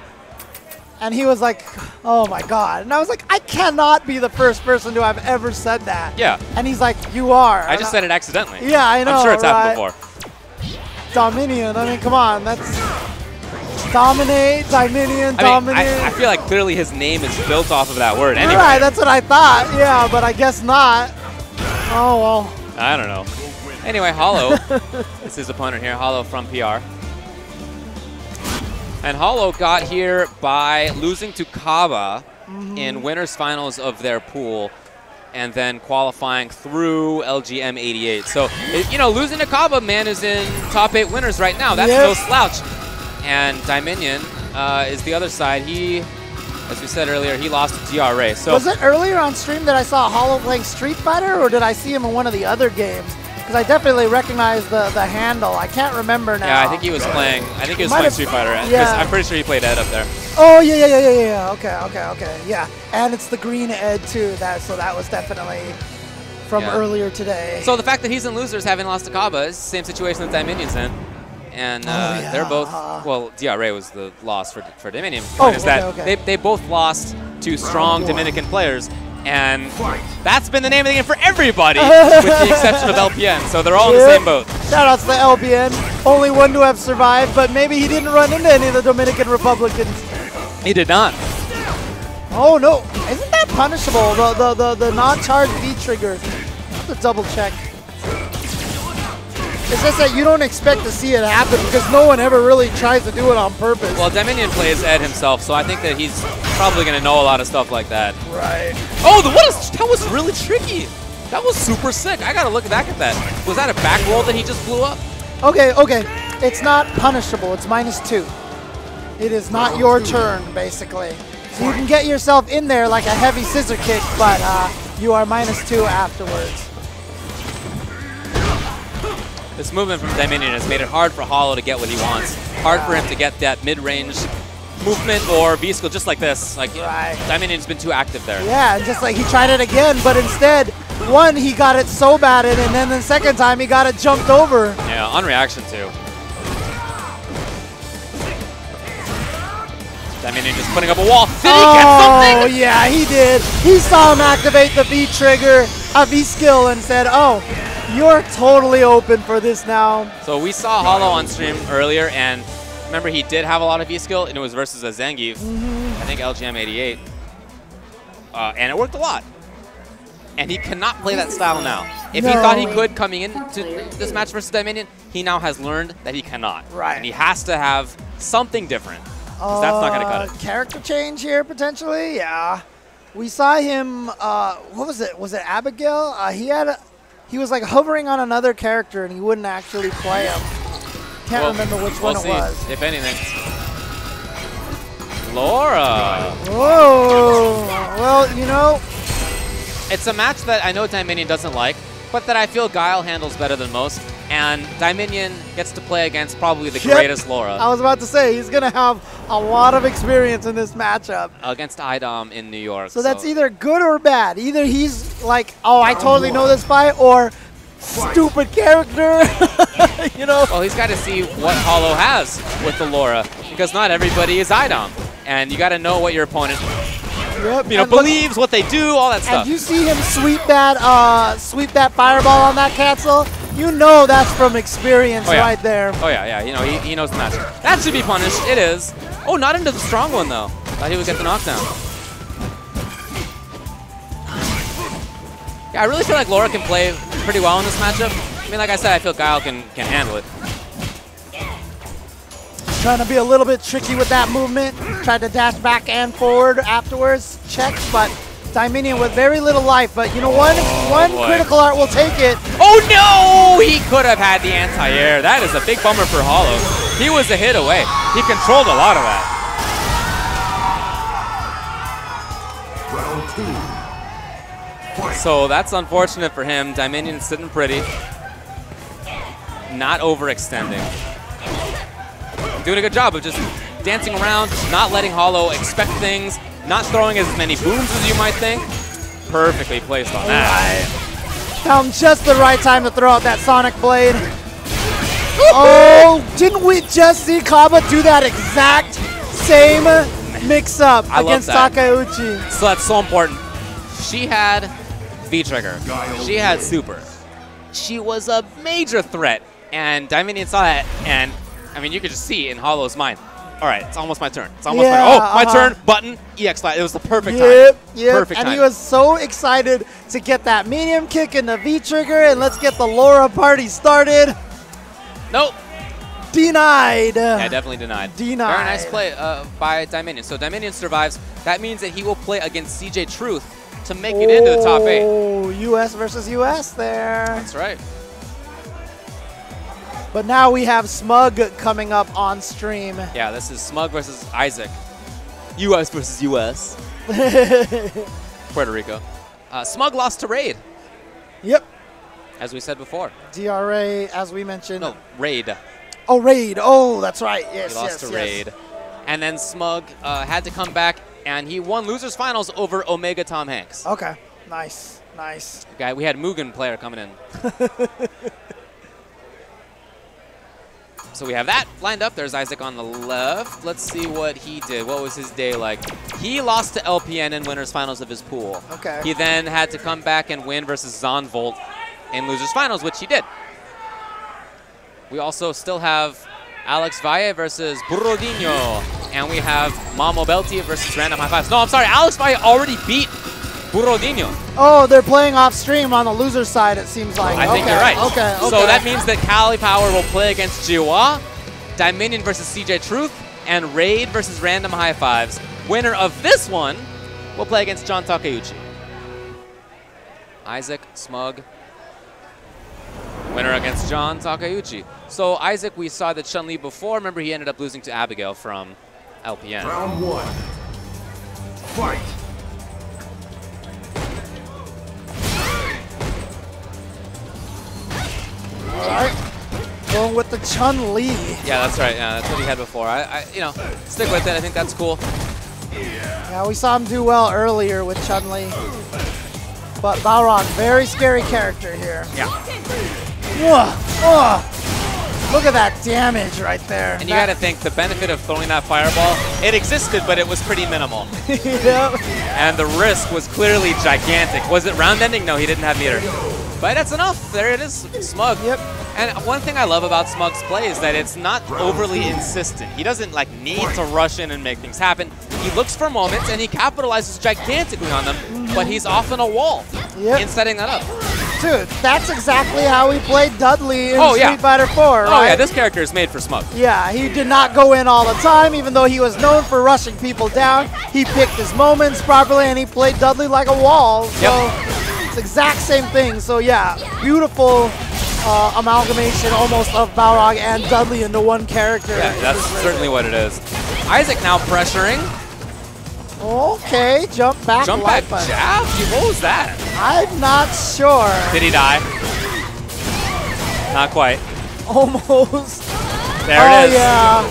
And he was like, oh my God. And I was like, I cannot be the first person to have ever said that. Yeah. And he's like, you are. I just said it accidentally. Yeah, I know. I'm sure it's happened before. Dominion. I mean, come on. That's dominate, Dominion, dominate. I feel like clearly his name is built off of that word anyway. Right, that's what I thought. Yeah, but I guess not. Oh, well. I don't know. Anyway, Holo is his opponent here. Holo from PR. And Holo got here by losing to Kaba in winners finals of their pool and then qualifying through LGM 88. So, losing to Kaba, man, is in top 8 winners right now. That's no slouch. And Dominion is the other side. He, as we said earlier, he lost to DRA. So was it earlier on stream that I saw Holo playing Street Fighter, or did I see him in one of the other games? Because I definitely recognize the handle. I can't remember now. Yeah, I think he was playing. I think he was playing Street Fighter. Yeah. I'm pretty sure he played Ed up there. Oh yeah. Okay. Yeah, and it's the green Ed too. So that was definitely from earlier today. So the fact that he's in losers, having lost to Kaba, is the same situation that Dominion's in, and they're both. Well, DRA was the loss for Dominion. They both lost to strong Dominican players. And that's been the name of the game for everybody, with the exception of LPN. So they're all in the same boat. Shout out to the LPN. Only one to have survived, but maybe he didn't run into any of the Dominican Republicans. He did not. Oh, no. Isn't that punishable, the non-charge V-trigger? Have to double check. It's just that you don't expect to see it happen because no one ever really tries to do it on purpose. Well, Dominion plays Ed himself, so I think that he's probably going to know a lot of stuff like that. Right. Oh, that was really tricky. That was super sick. I got to look back at that. Was that a back roll that he just blew up? Okay. It's not punishable. It's -2. It is not your turn, basically. So you can get yourself in there like a heavy scissor kick, but you are -2 afterwards. This movement from Dominion has made it hard for Holo to get what he wants. Hard for him to get that mid-range movement or V-skill just like this. Dominion's been too active there. Yeah, just like he tried it again, but instead, one, he got it so bad, and then the second time he got it jumped over. Yeah, on reaction too. Dominion just putting up a wall. Did he get something? Oh, yeah, he did. He saw him activate the V-trigger, a V-skill, and said, oh, you're totally open for this now. So we saw Holo on stream earlier, and remember he did have a lot of V-skill, and it was versus a Zangief, I think LGM 88. And it worked a lot. And he cannot play that style now. If he thought he could coming into this match versus Dominion, he now has learned that he cannot. Right. And he has to have something different. Because that's not going to cut it. Character change here, potentially? Yeah. We saw him, what was it? Was it Abigail? He was like hovering on another character and he wouldn't actually play him. Can't remember which one it was. If anything. Laura. Whoa. Well, it's a match that I know Dominion doesn't like, but that I feel Guile handles better than most. And Dominion gets to play against probably the greatest Laura. I was about to say, he's going to have a lot of experience in this matchup. Against IDOM in New York. So that's either good or bad. Either he's like, oh, I totally know this fight, or stupid character. Well, he's got to see what Holo has with the Laura, because not everybody is IDOM. And you got to know what your opponent believes, what they do, all that stuff. And you see him sweep that fireball on that cancel. You know that's from experience right there. Oh, yeah. He knows the match. That should be punished. It is. Oh, not into the strong one, though. Thought he would get the knockdown. Yeah, I really feel like Laura can play pretty well in this matchup. I mean, like I said, I feel Guile can handle it. Trying to be a little bit tricky with that movement. Tried to dash back and forward afterwards. Checked, but Dominion with very little life. But you know, one critical art will take it. Oh no! He could have had the anti-air. That is a big bummer for Holo. He was a hit away. He controlled a lot of that. Round 2. So that's unfortunate for him. Dominion sitting pretty. Not overextending. Doing a good job of just dancing around, not letting Holo expect things, not throwing as many booms as you might think. Perfectly placed on that. Found just the right time to throw out that Sonic Blade. Oh, didn't we just see Kaba do that exact same mix-up against Takeuchi? So that's so important. She had V-Trigger. She had Super. She was a major threat. And Dominion saw that, and I mean, you could just see in Holo's mind. All right, it's almost my turn. It's almost my turn. Oh, my turn, button, EX slide. It was the perfect time. Perfect time. And he was so excited to get that medium kick in the V-Trigger, and let's get the Laura party started. Nope. Denied. Yeah, definitely denied. Denied. Very nice play by Dominion. So Dominion survives. That means that he will play against CJ Truth to make it into the top 8. Oh, US versus US there. That's right. But now we have Smug coming up on stream. Yeah, this is Smug versus Isaac. US versus US. Puerto Rico. Smug lost to Raid. Yep. As we said before. DRA, as we mentioned. No, Raid. Oh, Raid. Oh, that's right. Yes, he lost to Raid. And then Smug had to come back, and he won Losers Finals over Omega Tom Hanks. Okay. Nice. Nice. Okay, we had Mugen player coming in. So we have that lined up. There's Isaac on the left. Let's see what he did. What was his day like? He lost to LPN in winners finals of his pool. Okay. He then had to come back and win versus Zonvolt in losers finals, which he did. We also still have Alex Valle versus Burrodinho. And we have Mamo Belti versus RandomHighFives. No, I'm sorry. Alex Valle already beat Burrodinho. Oh, they're playing off stream on the loser side, it seems like. I think you're right. Okay. So that means that Cali Power will play against Gioah, Dominion versus CJ Truth, and Raid versus RandomHighFives. Winner of this one will play against John Takeuchi. Isaac, Smug. Winner against John Takeuchi. So Isaac, we saw that Chun-Li before. Remember, he ended up losing to Abigail from LPN. Round 1. Fight. All right. Going with the Chun-Li. Yeah, that's right. Yeah, that's what he had before. You know, stick with it. I think that's cool. Yeah, we saw him do well earlier with Chun-Li. But Balrog, very scary character here. Yeah. Look at that damage right there. And you got to think the benefit of throwing that fireball, it existed, but it was pretty minimal. Yep. And the risk was clearly gigantic. Was it round ending? No, he didn't have meter. But that's enough. There it is, Smug. Yep. And one thing I love about Smug's play is that it's not overly insistent. He doesn't like need to rush in and make things happen. He looks for moments and he capitalizes gigantically on them, but he's often a wall in setting that up. Dude, that's exactly how he played Dudley in Oh, yeah. Street Fighter 4, right? Oh yeah, this character is made for Smug. Yeah, he did not go in all the time, even though he was known for rushing people down. He picked his moments properly, and he played Dudley like a wall. So it's the exact same thing. So yeah, beautiful amalgamation almost of Balrog and Dudley into one character. Yeah, that's certainly what it is. Isaac now pressuring. Okay, jump back. Jump back jab? What was that? I'm not sure. Did he die? Not quite. Almost. There it is. Yeah.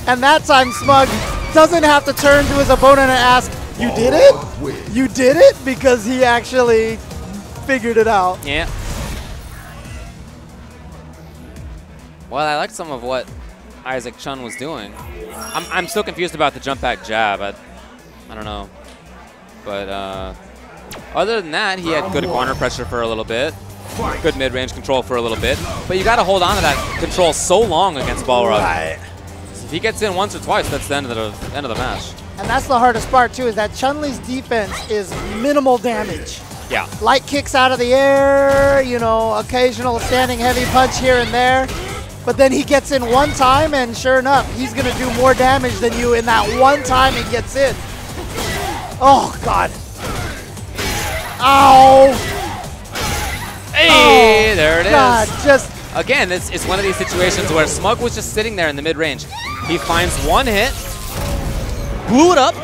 And that time Smug doesn't have to turn to his opponent and ask, "You did it? You did it?" Because he actually figured it out. Yeah. Well, I liked some of what Isaac Chun was doing. I'm still confused about the jump back jab. I don't know. But other than that, he had good corner pressure for a little bit. Good mid-range control for a little bit. But you got to hold on to that control so long against Balrog. Right. If he gets in once or twice, that's the end of the match. And that's the hardest part, too, is that Chun-Li's defense is minimal damage. Yeah. Light kicks out of the air, you know, occasional standing heavy punch here and there. But then he gets in one time, and sure enough, he's going to do more damage than you in that one time he gets in. Oh, God. Ow. Hey, there it is. God, just again, it's one of these situations where Smug was just sitting there in the mid-range. He finds one hit, blew it up,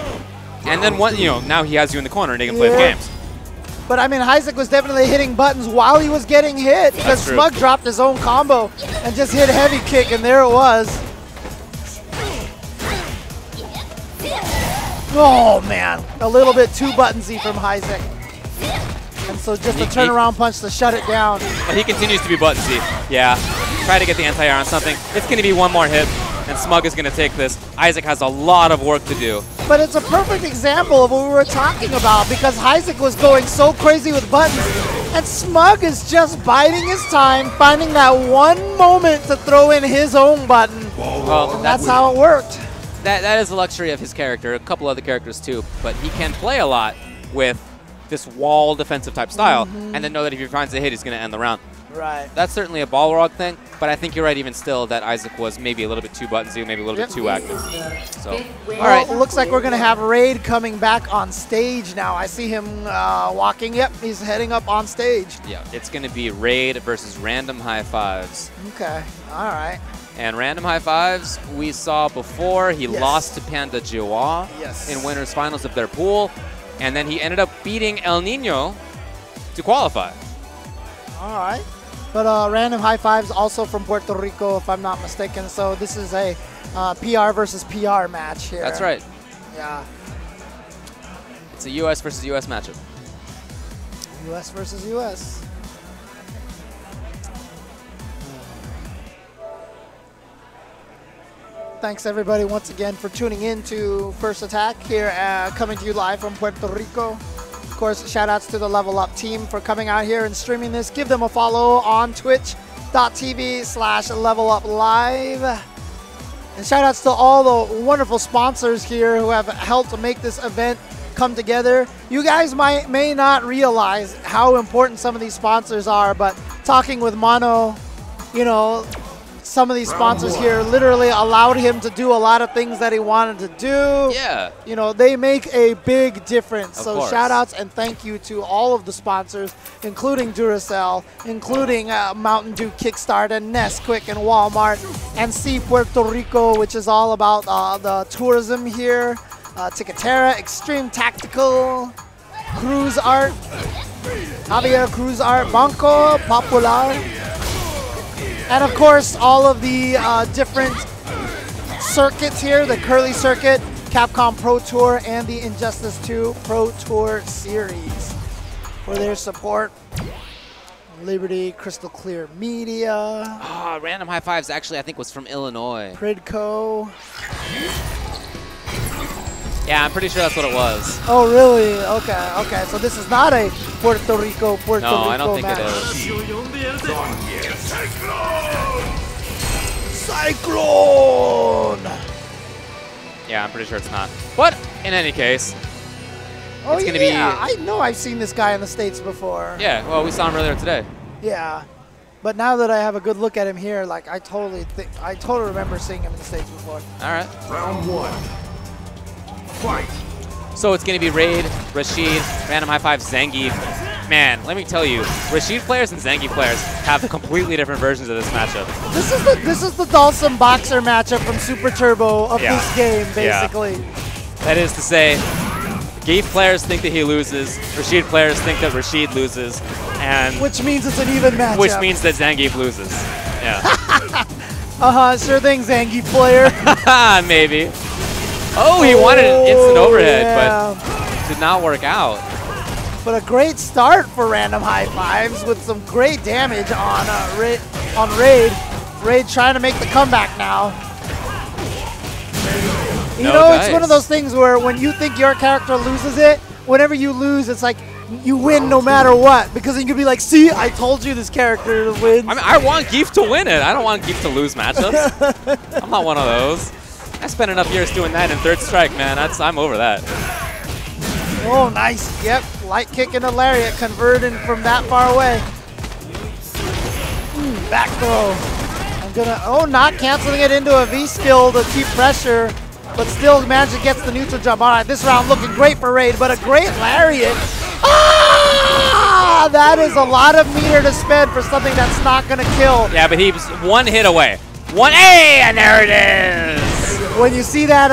and then one, you know, now he has you in the corner and he can play the games. But I mean, Isaac was definitely hitting buttons while he was getting hit because Smug dropped his own combo and just hit a heavy kick, and there it was. Oh man, a little bit too buttonsy from Isaac. And so just a turnaround punch to shut it down. But he continues to be buttonsy. Yeah. try to get the anti-air on something. It's going to be one more hit, and Smug is going to take this. Isaac has a lot of work to do. But it's a perfect example of what we were talking about, because Isaac was going so crazy with buttons, and Smug is just biding his time, finding that one moment to throw in his own button. Well, And that's how it worked. That is the luxury of his character, a couple other characters too, but he can play a lot with this wall defensive type style, and then know that if he finds a hit, he's going to end the round. Right. That's certainly a Balrog thing, but I think you're right even still that Isaac was maybe a little bit too buttonsy, maybe a little bit too active. So, All right, looks like we're going to have Raid coming back on stage now. I see him walking. Yep, he's heading up on stage. yeah, it's going to be Raid versus RandomHighFives. Okay, all right. And RandomHighFives, we saw before, he lost to Panda Gioah in winners finals of their pool, and then he ended up beating El Nino to qualify. All right. But RandomHighFives also from Puerto Rico, if I'm not mistaken. So this is a PR versus PR match here. That's right. Yeah. It's a US versus US matchup. US versus US. Thanks everybody once again for tuning in to First Attack here, coming to you live from Puerto Rico. Of course, shout outs to the Level Up team for coming out here and streaming this. Give them a follow on twitch.tv/leveluplive. And shout outs to all the wonderful sponsors here who have helped to make this event come together. You guys may not realize how important some of these sponsors are, but talking with Mono, you know, some of these sponsors here literally allowed him to do a lot of things that he wanted to do. Yeah. You know, they make a big difference. Of So course. shout outs and thank you to all of the sponsors, including Duracell, including Mountain Dew Kickstart and Nesquik and Walmart, and C Puerto Rico, which is all about the tourism here. Ticketerra, Extreme Tactical, Cruise Art, Javier Cruz Art, Banco Popular, and of course all of the different circuits here, the Curly Circuit, Capcom Pro Tour, and the Injustice 2 Pro Tour Series for their support. Liberty, Crystal Clear Media, RandomHighFives actually I think was from Illinois. Pridco. Yeah, I'm pretty sure that's what it was. Oh, really? Okay, okay. So this is not a Puerto Rico No, I don't think match. it is. Cyclone! Yeah, I'm pretty sure it's not. But in any case, Oh, it's gonna yeah. be. I know I've seen this guy in the States before. Yeah, well, we saw him earlier today. Yeah. But now that I have a good look at him here, like I totally remember seeing him in the States before. All right. Round one. Fight. So it's going to be Raid, Rashid, RandomHighFives, Zangief. Man, let me tell you, Rashid players and Zangief players have completely different versions of this matchup. This is the Dawson Boxer matchup from Super Turbo of this game, basically. That is to say, Geef players think that he loses, Rashid players think that Rashid loses, and Which means it's an even matchup. which means that Zangief loses. Yeah. Sure thing, Zangief player. Maybe. Oh, he wanted an instant overhead, yeah. but did not work out. But a great start for RandomHighFives with some great damage on Raid. Raid trying to make the comeback now. You know, it's one of those things where when you think your character loses it, whenever you lose, it's like you win no matter what. Because then you'll be like, see, I told you this character wins. I mean, I want Geef to win it. I don't want Geef to lose matchups. I'm not one of those. I spent enough years doing that in Third Strike, man. I'm over that. Oh, nice. Yep, light kick and a lariat converting from that far away. Back throw. Not canceling it into a V skill to keep pressure, but still Magic gets the neutral jump. All right, this round looking great for Raid, but a great lariat. Ah! That is a lot of meter to spend for something that's not going to kill. Yeah, but he was one hit away. Hey, and there it is. When you see that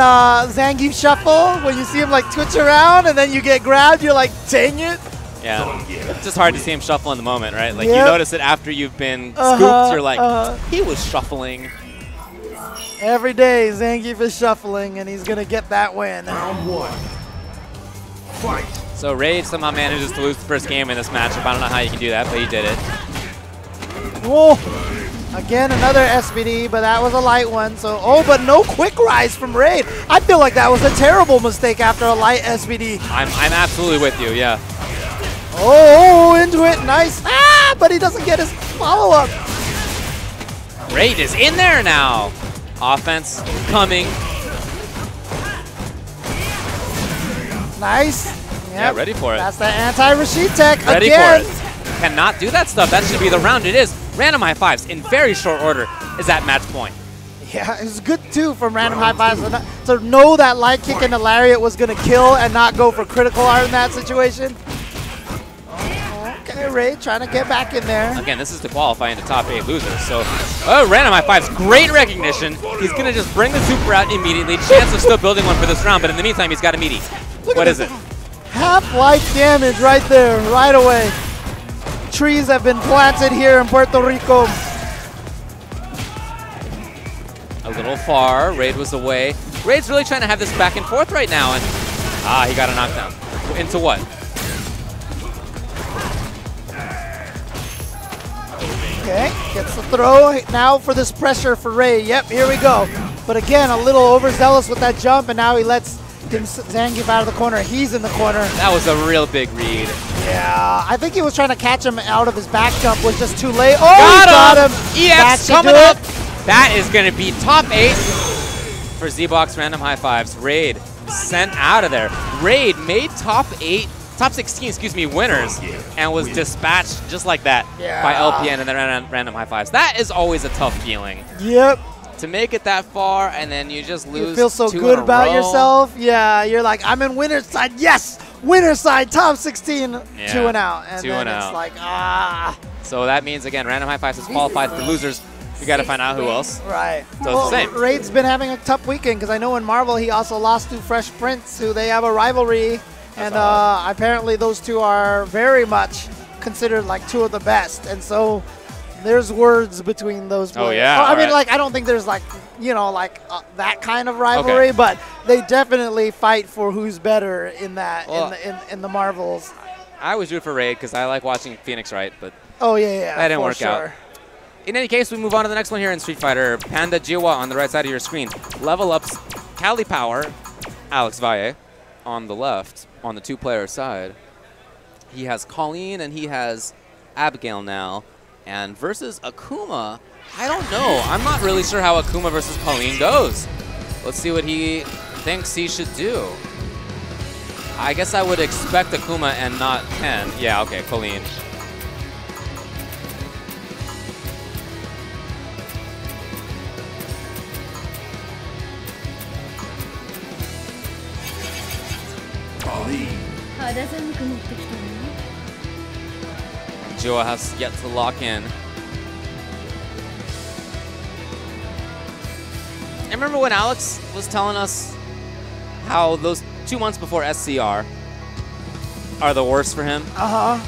Zangief shuffle, when you see him like twitch around and then you get grabbed, you're like, dang it. Yeah, it's just hard to see him shuffle in the moment, right? Like you notice it after you've been scooped, you're like, he was shuffling. Every day Zangief is shuffling and he's gonna get that win. Round one. Fight. So Raid somehow manages to lose the first game in this matchup. I don't know how you can do that, but he did it. Whoa. Again, another SBD, but that was a light one. So, oh, but no quick rise from Raid. I feel like that was a terrible mistake after a light SBD. I'm absolutely with you, yeah. Oh, into it, nice. Ah, but he doesn't get his follow-up. Raid is in there now. Offense coming. Nice. Yep. Yeah, ready for it. That's the anti-Rashid tech Ready again. for it. Cannot do that stuff. That should be the round. It is. Random high fives in very short order is at match point. Yeah, it was good too from Random High Fives to know that light kick and the lariat was going to kill and not go for critical art in that situation. Okay, Ray trying to get back in there. Again, this is to qualify into top 8 losers. So, oh, Random High Fives, great recognition. He's going to just bring the super out immediately. Chance of still building one for this round, but in the meantime, he's got a meaty. What is it? Half life damage right there, right away. Trees have been planted here in Puerto Rico. A little far. Raid was away. Raid's really trying to have this back and forth right now, and he got a knockdown. Into what? Okay, gets the throw. Now for this pressure for Ray. Yep, here we go. But again, a little overzealous with that jump, and now he lets Zangief out of the corner. He's in the corner. That was a real big read. Yeah, I think he was trying to catch him out of his back jump, was just too late. Oh, got him! EX coming up. That is going to be top 8 for Z-Box Random High Fives. Raid sent out of there. Raid made top 16, excuse me, winners, and was dispatched just like that by LPN and then Random High Fives. That is always a tough feeling. Yep. To make it that far and then you just lose. You feel so good about yourself. Yeah, you're like, I'm in winner's side. Yes, winner's side, top 16, 2 and out. And then it's like, So that means, again, Random High Fives is qualified for losers. You got to find out who else. Right. So it's the same. Raid's been having a tough weekend because I know in Marvel he also lost to Fresh Prince, who they have a rivalry. And apparently those two are very much considered like 2 of the best. And so there's words between those players. Oh, yeah. I mean, like, I don't think there's like, you know, like that kind of rivalry, but they definitely fight for who's better in that, in the Marvels. I was root for Raid because I like watching Phoenix Wright, but that didn't work out. In any case, we move on to the next one here in Street Fighter. Panda Gioah on the right side of your screen. Level Up's Cali Power, Alex Valle on the left, on the 2-player side. He has Colleen and he has Abigail now. And versus Akuma, I don't know. I'm not really sure how Akuma versus Colleen goes. Let's see what he thinks he should do. I guess I would expect Akuma and not Ken. Yeah, okay, Colleen. Gioah has yet to lock in. I remember when Alex was telling us how those 2 months before SCR are the worst for him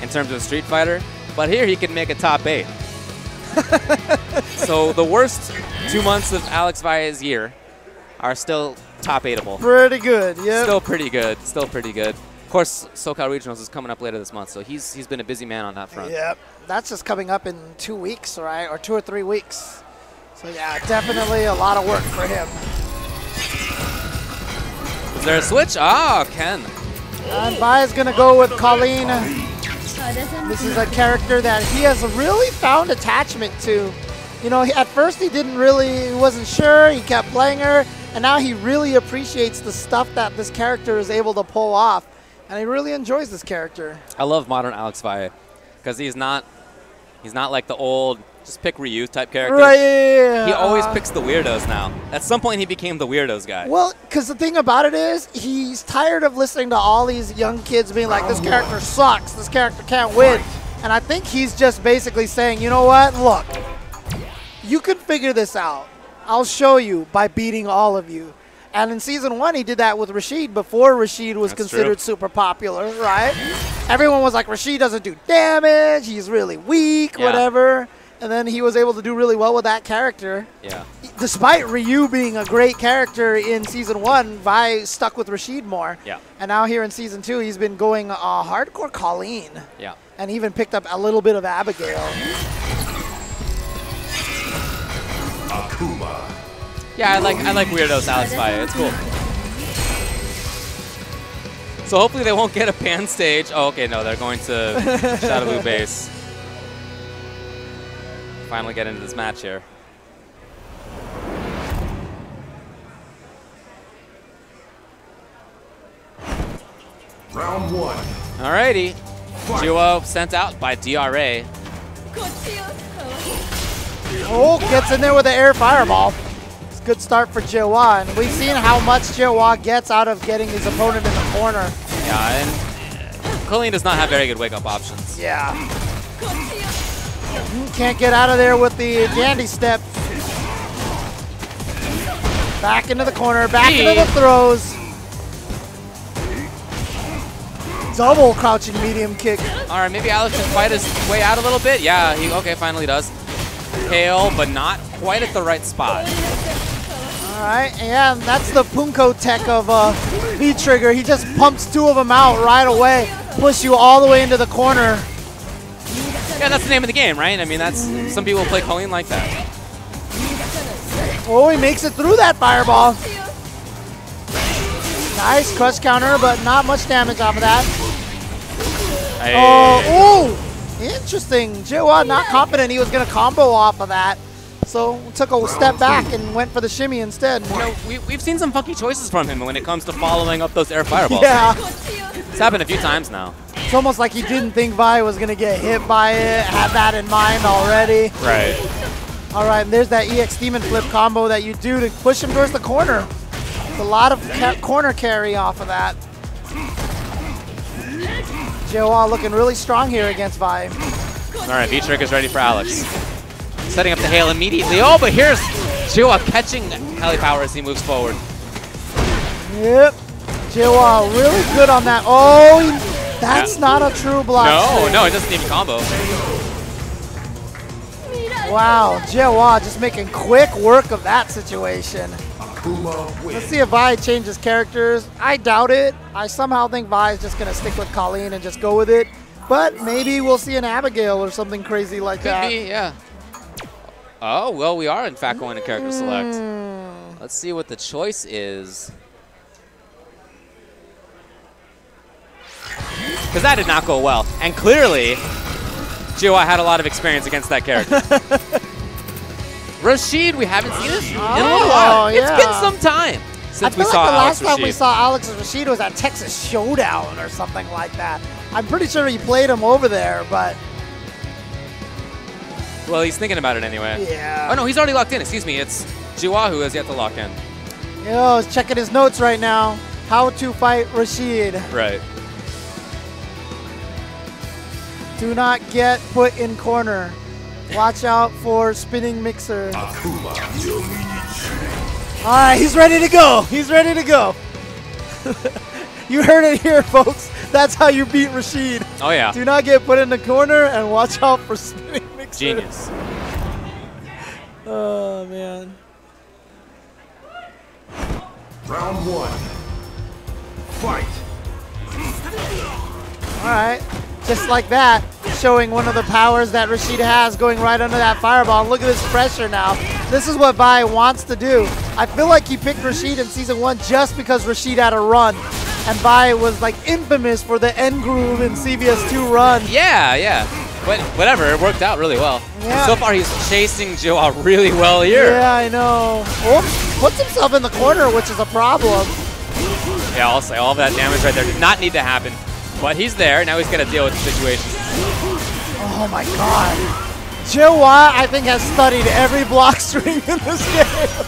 in terms of Street Fighter, but here he can make a top 8. So the worst 2 months of Alex Valle's year are still top 8-able. Pretty good, yeah. Still pretty good, still pretty good. Of course, SoCal Regionals is coming up later this month, so he's been a busy man on that front. Yep, that's just coming up in 2 weeks, right? Or 2 or 3 weeks. So yeah, definitely a lot of work for him. Is there a switch? Ken. And Vai's gonna go with Colleen. This is a character that he has really found attachment to. You know, at first he wasn't sure, he kept playing her, and now he really appreciates the stuff that this character is able to pull off. And he really enjoys this character. I love modern Alex Valle because he's not like the old just pick Ryu type character. Right, yeah. He always picks the weirdos now. At some point he became the weirdos guy. Well, because the thing about it is he's tired of listening to all these young kids being like, this character sucks, this character can't win. And I think he's just basically saying, you know what, look, you can figure this out. I'll show you by beating all of you. And in Season 1, he did that with Rashid before Rashid was considered super popular, right? Everyone was like, Rashid doesn't do damage, he's really weak, whatever. And then he was able to do really well with that character. Yeah. Despite Ryu being a great character in Season 1, Vi stuck with Rashid more. Yeah. And now here in Season 2, he's been going hardcore Colleen. Yeah. And even picked up a little bit of Abigail. Yeah, I like weirdos Alex Valle. It's cool. So hopefully they won't get a pan stage. Oh, okay, no, they're going to Shadow Blue base. Finally get into this match here. Round 1. Alrighty. Gioah sent out by DRA. Oh, gets in there with the air fireball. It's a good start for Gioah, and we've seen how much Gioah gets out of getting his opponent in the corner. Yeah, and Colleen does not have very good wake-up options. Yeah. Can't get out of there with the dandy step. Back into the corner, back into the throws. Double crouching medium kick. All right, maybe Alex can fight his way out a little bit. Yeah, he finally does. Hail, but not quite at the right spot. All right, and that's the Punko tech of V-Trigger. He just pumps two of them out right away, push you all the way into the corner. Yeah, that's the name of the game, right? I mean, that's some people play Colleen like that. Oh, he makes it through that fireball. Nice crush counter, but not much damage off of that. Hey. Oh, interesting. Gioah not confident he was going to combo off of that. So took a step back and went for the shimmy instead. You know, we've seen some funky choices from him when it comes to following up those air fireballs. Yeah. It's happened a few times now. It's almost like he didn't think Vi was going to get hit by it, had that in mind already. Right. All right, and there's that EX Demon Flip combo that you do to push him towards the corner. It's a lot of corner carry off of that. Gioah looking really strong here against Vi. All right, V-Trigger's ready for Alex. Setting up the hail immediately. Oh, but here's Gioah catching Heli Power as he moves forward. Yep. Gioah really good on that. Oh, that's not a true block. No, it doesn't even combo. Wow, Gioah just making quick work of that situation. Let's see if Vi changes characters. I doubt it. I somehow think Vi is just going to stick with Colleen and just go with it. But maybe we'll see an Abigail or something crazy like that. Could be, yeah. Oh, well, we are in fact going to character select. Let's see what the choice is. Because that did not go well. And clearly, Gioah had a lot of experience against that character. Rashid, we haven't seen this in a little while. Yeah. It's been some time since we saw Alex the last time we saw Alex Rashid was at Texas Showdown or something like that. I'm pretty sure he played him over there, but... Well, he's thinking about it anyway. Yeah. Oh, no, he's already locked in. Excuse me. It's Gioah who has yet to lock in. Yo, he's checking his notes right now. How to fight Rashid. Right. Do not get put in corner. Watch out for spinning mixer. All right, he's ready to go. He's ready to go. You heard it here, folks. That's how you beat Rashid. Oh, yeah. Do not get put in the corner and watch out for spinning mixer. Genius. Oh, man. Round 1. Fight. All right. Just like that, showing one of the powers that Rashid has going right under that fireball. Look at this pressure now. This is what Vi wants to do. I feel like he picked Rashid in Season 1 just because Rashid had a run. And Vi was like infamous for the end groove in CVS2 run. Yeah, yeah. But whatever, it worked out really well. Yeah. So far, he's chasing Gioah really well here. Yeah, I know. Oh, puts himself in the corner, which is a problem. Yeah, I'll say all of that damage right there did not need to happen. But he's there. Now he's got to deal with the situation. Oh, my God. Gioah, I think, has studied every block string in this game.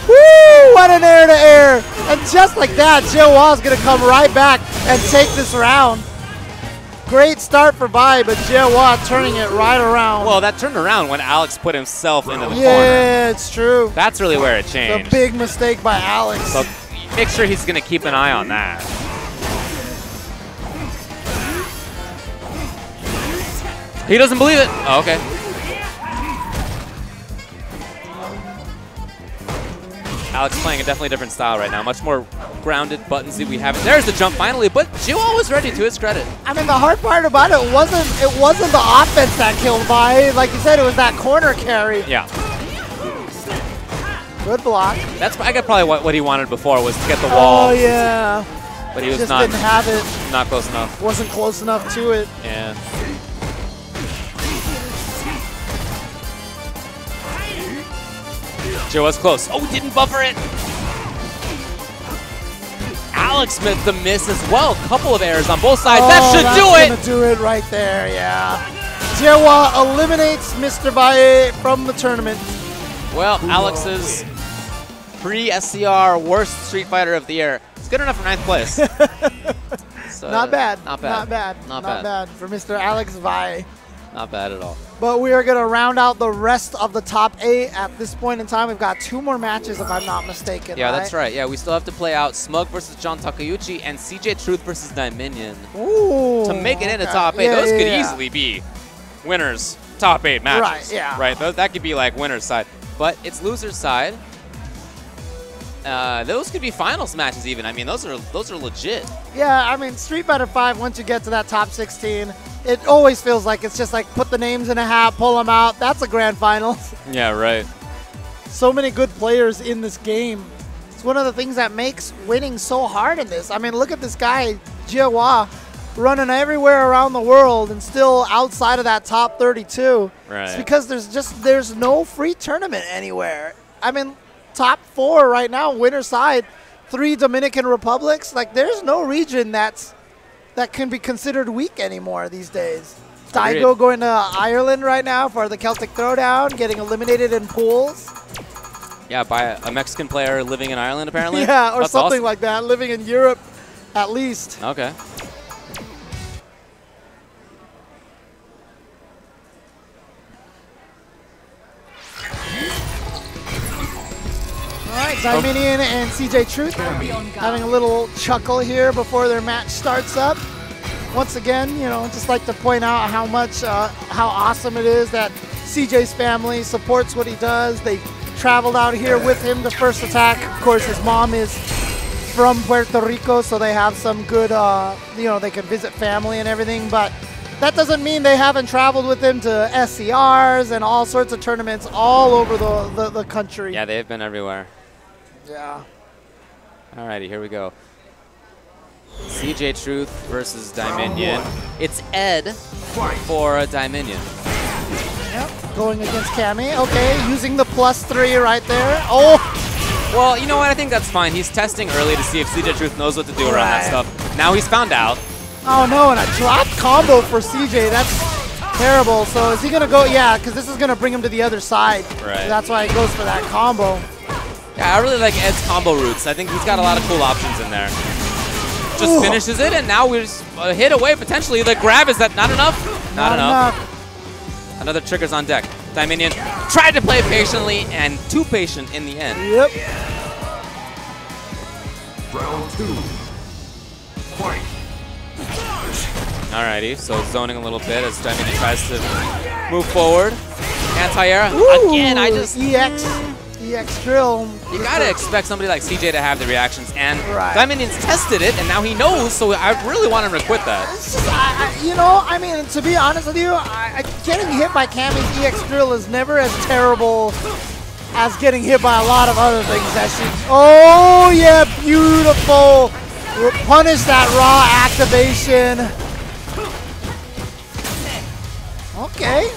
Woo! What an air-to-air. And just like that, Gioah is going to come right back and take this round. Great start for Vi, but Gioah turning it right around. Well, that turned around when Alex put himself into the corner. Yeah, it's true. That's really where it changed. A big mistake by Alex. So make sure he's going to keep an eye on that. He doesn't believe it. Oh, okay. Alex playing a definitely different style right now. Much more grounded buttons that we have. There's the jump finally, but Gioah was ready to his credit. I mean, the hard part about it wasn't the offense that killed Vi. Like you said, it was that corner carry. Yeah. Good block. That's I got probably what he wanted before was to get the wall. Oh, yeah. But he was just not, didn't have it. not close enough. Wasn't close enough to it. Yeah. Joe was close. Oh, didn't buffer it. Alex Smith the miss as well. Couple of errors on both sides. That should do it. That's gonna do it right there, yeah. Gioah eliminates Mr. Valle from the tournament. Well, Alex's pre-SCR worst Street Fighter of the year. It's good enough for 9th place. So, not bad. Not bad. Not bad. Not bad for Mr. Alex Valle. Not bad at all. But we are going to round out the rest of the top 8 at this point in time. We've got 2 more matches, if I'm not mistaken. Yeah, right? that's right. Yeah, we still have to play out Smug versus John Takeuchi and CJ Truth versus Dominion. Ooh, to make it into okay. top 8. Yeah, Those yeah, could yeah. easily be winners' top 8 matches. Right, yeah. Right, that could be like winner's side. But it's loser's side. Those could be finals matches even. I mean, those are legit. Yeah, I mean, Street Fighter 5, once you get to that top 16, it always feels like it's just like put the names in a hat, pull them out. That's a grand finals. Yeah, right. So many good players in this game. It's one of the things that makes winning so hard in this. I mean, look at this guy, Gioah, running everywhere around the world and still outside of that top 32. Right. It's because there's no free tournament anywhere. I mean, top 4 right now, winner side, 3 Dominican Republics. Like, there's no region that can be considered weak anymore these days. Daigo going to Ireland right now for the Celtic Throwdown, getting eliminated in pools. Yeah, by a Mexican player living in Ireland, apparently. Yeah, or That's something awesome. like that, living in Europe at least. Okay. All right, Dominion and CJ Truth having a little chuckle here before their match starts up. Once again, you know, just like to point out how much, how awesome it is that CJ's family supports what he does. They traveled out here with him to First Attack. Of course, his mom is from Puerto Rico, so they have some good, you know, they can visit family and everything. But that doesn't mean they haven't traveled with him to SCRs and all sorts of tournaments all over the country. Yeah, they've been everywhere. Yeah. Alrighty, here we go. CJ Truth versus Dominion. It's Ed for Dominion. Yep, going against Cammy. Okay, using the +3 right there. Oh! Well, you know what? I think that's fine. He's testing early to see if CJ Truth knows what to do around that stuff. Now he's found out. Oh no, and a drop combo for CJ. That's terrible. So is he going to go? Yeah, because this is going to bring him to the other side. Right. So that's why he goes for that combo. Yeah, I really like Ed's combo routes. I think he's got a lot of cool options in there. Just finishes it, and now we're just a hit away potentially. The grab, is that not enough? Not enough. Another trigger's on deck. Dominion tried to play patiently and too patient in the end. Yep. Round 2. Fight. Alrighty, so zoning a little bit as Dominion tries to move forward. Anti-air. Again, I just... EX drill. You gotta expect somebody like CJ to have the reactions, and Dominion's tested it, and now he knows, so I really want him to quit that. It's just, you know, I mean, to be honest with you, getting hit by Cammy's EX drill is never as terrible as getting hit by a lot of other things that she... Oh, yeah, beautiful. Punish that raw activation. Okay.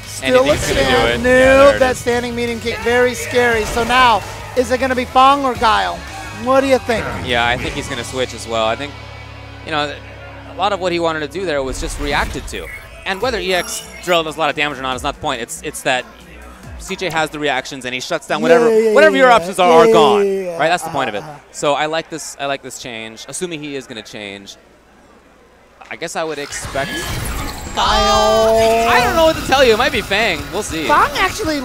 Still a stand. No, that standing medium kick, very scary. So now, is it going to be Fong or Guile? What do you think? Yeah, I think he's going to switch as well. I think, you know, a lot of what he wanted to do there was just reacted to. And whether EX drill does a lot of damage or not is not the point. It's that CJ has the reactions and he shuts down whatever your options are gone. Right? That's the point of it. So I like this change, assuming he is going to change. I guess I would expect... I don't know what to tell you. It might be Fang. We'll see. Fang actually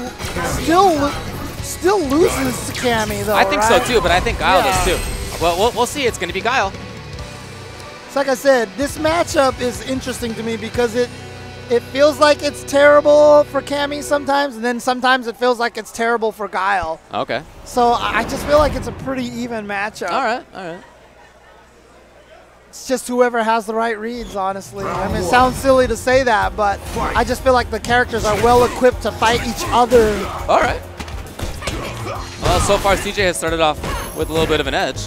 still loses to Cammy, though, I think so, too, but I think Guile does, too. Well, we'll see. It's going to be Guile. So like I said, this matchup is interesting to me because it feels like it's terrible for Cammy sometimes, and then sometimes it feels like it's terrible for Guile. Okay. So I just feel like it's a pretty even matchup. All right, all right. It's just whoever has the right reads, honestly. I mean, it sounds silly to say that, but I just feel like the characters are well equipped to fight each other. All right. Well, so far CJ has started off with a little bit of an edge.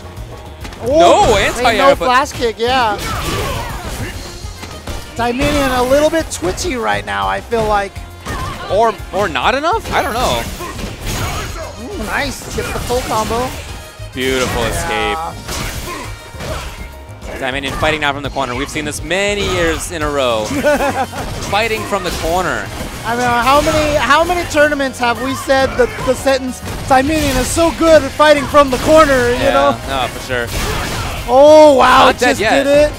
Oh, no anti-air, no but flash kick, yeah. Daiminian a little bit twitchy right now, I feel like. or not enough? I don't know. Ooh, nice, tip the full combo. Beautiful escape. Daiminian fighting now from the corner. We've seen this many years in a row. Fighting from the corner. I mean, how many tournaments have we said the sentence Daiminian is so good at fighting from the corner, you know? No, for sure. Oh, wow, Not it dead just yet. did it.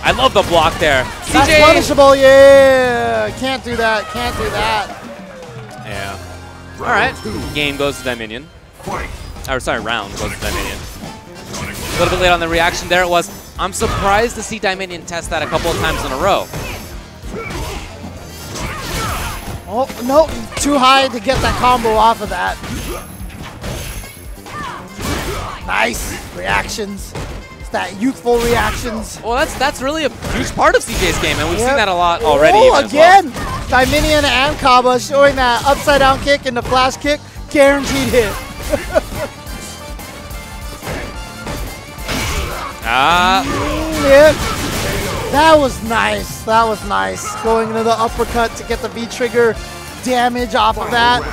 I love the block there. That's CJ. punishable, yeah. Can't do that, can't do that. Yeah. All right. Game goes to Daiminian. Fight. Or sorry, round goes to Daiminian. A little bit late on the reaction. There it was. I'm surprised to see Daiminian test that a couple of times in a row. Oh, no, too high to get that combo off of that. Nice reactions. It's that youthful reactions. Well, that's really a huge part of CJ's game, and we've seen that a lot already. Oh, even as again, well. Daiminian and Kaba showing that upside down kick and the flash kick, guaranteed hit. Yeah. That was nice. That was nice. Going into the uppercut to get the V-trigger damage off of that.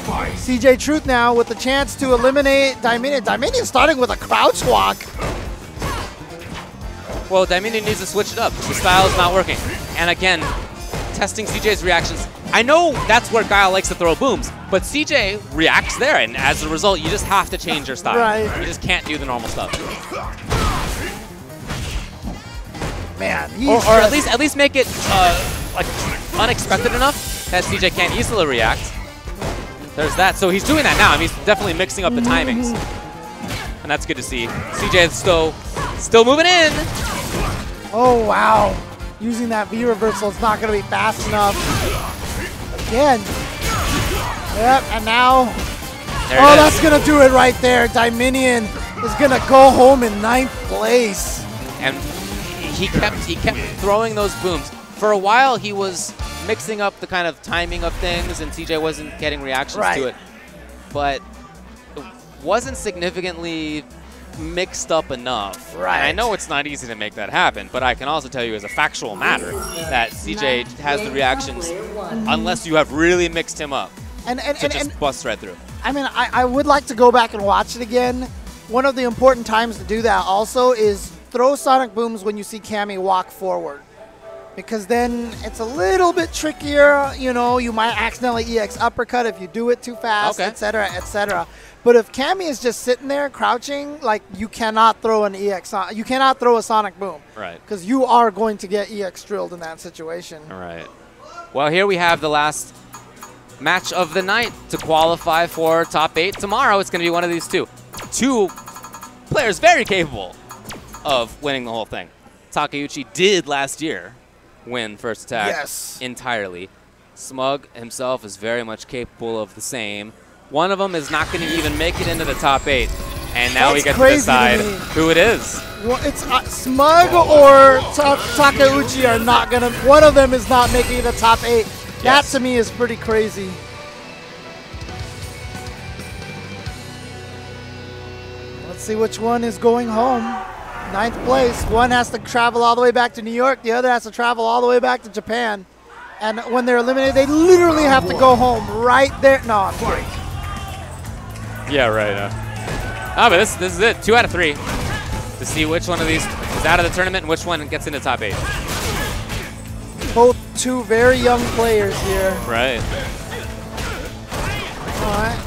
CJ Truth now with the chance to eliminate Daiminian. Daiminian starting with a crouch walk. Well, Daiminian needs to switch it up. The style is not working. And again, testing CJ's reactions. I know that's where Guile likes to throw booms, but CJ reacts there, and as a result, you just have to change your style. Right. You just can't do the normal stuff. Man, Or at least make it like unexpected enough that CJ can't easily react. There's that. So he's doing that now. I mean, he's definitely mixing up the timings, and that's good to see. CJ is still moving in. Oh, wow. Using that V reversal is not going to be fast enough. Again. Yep, and now. Oh, that's going to do it right there. Daiminian is going to go home in 9th place. And he kept throwing those booms. For a while, he was mixing up the kind of timing of things, and CJ wasn't getting reactions to it. But it wasn't significantly mixed up enough. Right. And I know it's not easy to make that happen, but I can also tell you as a factual matter that CJ has the reactions unless you have really mixed him up. And just bust right through. I mean, I would like to go back and watch it again. One of the important times to do that also is throw Sonic Booms when you see Cammy walk forward. Because then it's a little bit trickier, you know, you might accidentally EX uppercut if you do it too fast, etc., etc. But if Cammy is just sitting there crouching, like, you cannot throw an EX, you cannot throw a Sonic Boom. Right. Because you are going to get EX drilled in that situation. All right. Well, here we have the last match of the night to qualify for top 8. Tomorrow it's going to be one of these two. Two players very capable of winning the whole thing. Takeuchi did last year win first attack entirely. Smug himself is very much capable of the same. One of them is not going to even make it into the top 8. And now we get to decide who it is. Well, it's Smug or Takeuchi are not going to, one of them is not making the top 8. That to me is pretty crazy. Let's see which one is going home. 9th place. One has to travel all the way back to New York. The other has to travel all the way back to Japan. And when they're eliminated, they literally have to go home right there. No, I'm kidding. Yeah, right. But this is it. 2 out of 3 to see which one of these is out of the tournament and which one gets into top 8. Both two very young players here. Right. All right.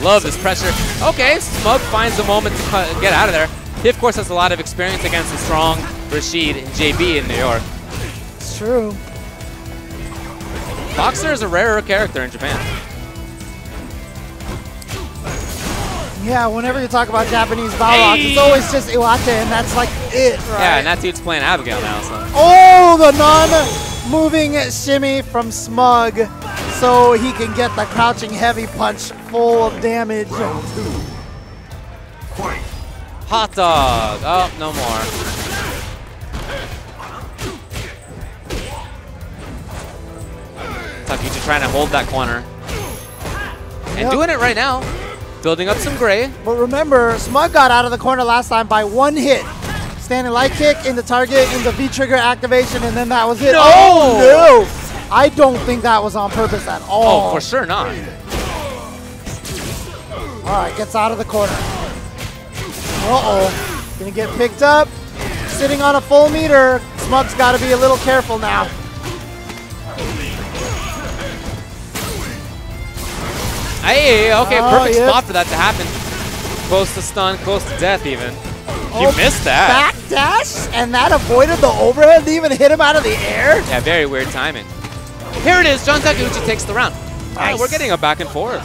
Love this pressure. Okay, Smug finds a moment to get out of there. He, of course, has a lot of experience against the strong Rashid and JB in New York. It's true. Boxer is a rarer character in Japan. Yeah, whenever you talk about Japanese Balrog, it's always just Iwate, and that's like it, right? Yeah, and that dude's playing Abigail now. So. Oh, the non-moving shimmy from Smug, so he can get the crouching heavy punch full of damage. Hot dog. Oh, no more. trying to hold that corner. And doing it right now. Building up some gray. But remember, Smug got out of the corner last time by one hit. Standing light kick into target, into V-trigger activation, and then that was it. No! Oh, no! I don't think that was on purpose at all. Oh, for sure not. All right, gets out of the corner. Uh-oh. Gonna get picked up. Sitting on a full meter. Smug's got to be a little careful now. Hey, okay, perfect spot for that to happen. Close to stun, close to death even. You missed that. Backdash, and that avoided the overhead. Didn't even hit him out of the air. Yeah, very weird timing. Here it is. John Takeuchi takes the round. Nice. Right, we're getting a back and forth.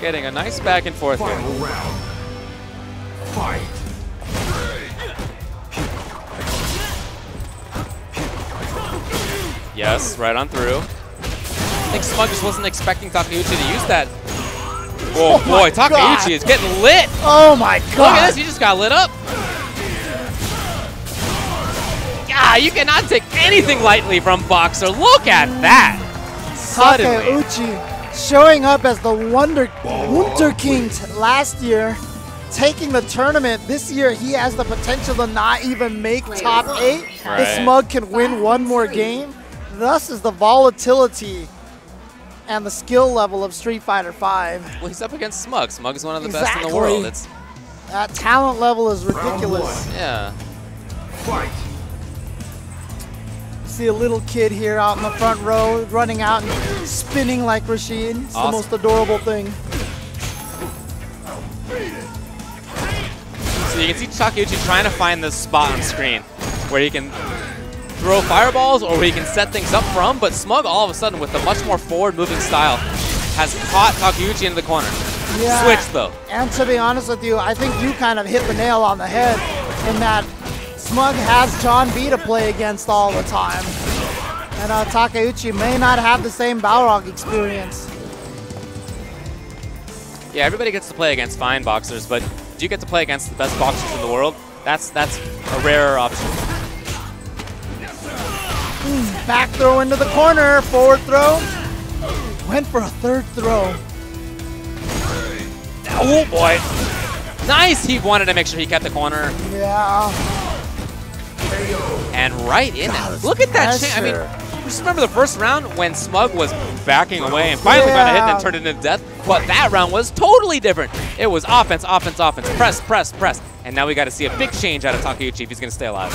Getting a nice back and forth here. Final round. Fight. Yes, right on through. I think Smug just wasn't expecting Takeuchi to use that. Oh boy, Takeuchi is getting lit. Oh my god. Look at this, he just got lit up. Yeah, you cannot take anything lightly from Boxer. Look at that. Suddenly. Takeuchi showing up as the Wonder King last year, taking the tournament. This year, he has the potential to not even make top 8 if Smug can win one more game. Thus is the volatility and the skill level of Street Fighter V. Well, he's up against Smug. Smug is one of the best in the world. That talent level is ridiculous. Yeah. Fight. See a little kid here out in the front row running out and spinning like Rashid. It's the most adorable thing. So you can see Takeuchi trying to find this spot on screen where he can throw fireballs or where he can set things up from, but Smug all of a sudden with a much more forward-moving style has caught Takeuchi into the corner. Yeah. Switch though. And to be honest with you, I think you kind of hit the nail on the head in that Smug has John B to play against all the time. And Takeuchi may not have the same Balrog experience. Yeah, everybody gets to play against fine boxers, but do you get to play against the best boxers in the world? That's a rarer option. Back throw into the corner, forward throw. Went for a third throw. Oh boy. Nice! He wanted to make sure he kept the corner. Yeah. And right in it. Look at that change. I mean, just remember the first round when Smug was backing away and finally got a hit and then turned it into death. But that round was totally different. It was offense, offense, offense, press, press, press. And now we got to see a big change out of Takeuchi if he's going to stay alive.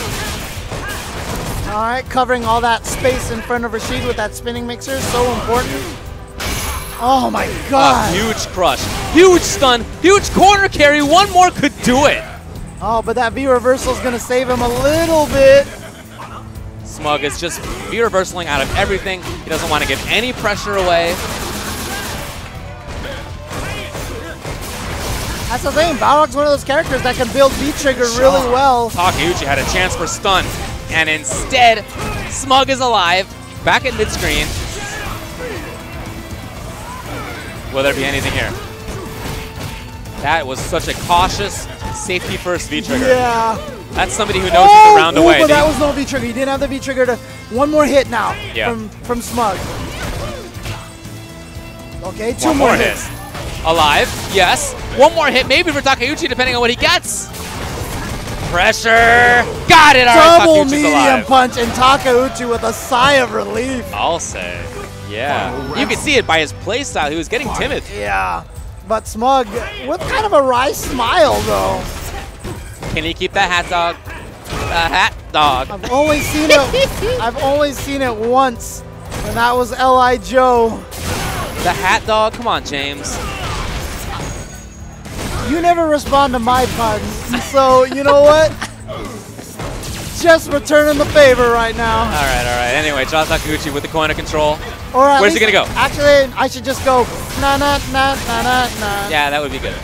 All right, covering all that space in front of Rashid with that spinning mixer, so important. Oh my god. Huge crush, huge stun, huge corner carry. One more could do it. Oh, but that V-reversal is going to save him a little bit. Smug is just V-reversaling out of everything. He doesn't want to give any pressure away. That's the thing, Balrog's one of those characters that can build V-trigger really well. Takeuchi had a chance for stun, and instead, Smug is alive, back at mid-screen. Will there be anything here? That was such a cautious, safety-first V-trigger. Yeah. That's somebody who knows he's a round away. But that was no V-trigger. He didn't have the V-trigger to... One more hit now from Smug. Okay, two more hits. Alive, yes. One more hit, maybe for Takeuchi, depending on what he gets. Pressure. Got it. Double medium punch, and Takeuchi with a sigh of relief. I'll say. Yeah. You can see it by his play style. He was getting timid. Yeah. But Smug with kind of a wry smile, though. Can he keep that hat dog? Hat dog. I've only seen it. I've only seen it once, and that was L.I. Joe. The hat dog. Come on, James. You never respond to my puns, so you know what? Just returning the favor right now. All right, all right. Anyway, John Takeuchi with the corner control. Or where's he gonna go? Actually, I should just go na na na na na na. Yeah, that would be good.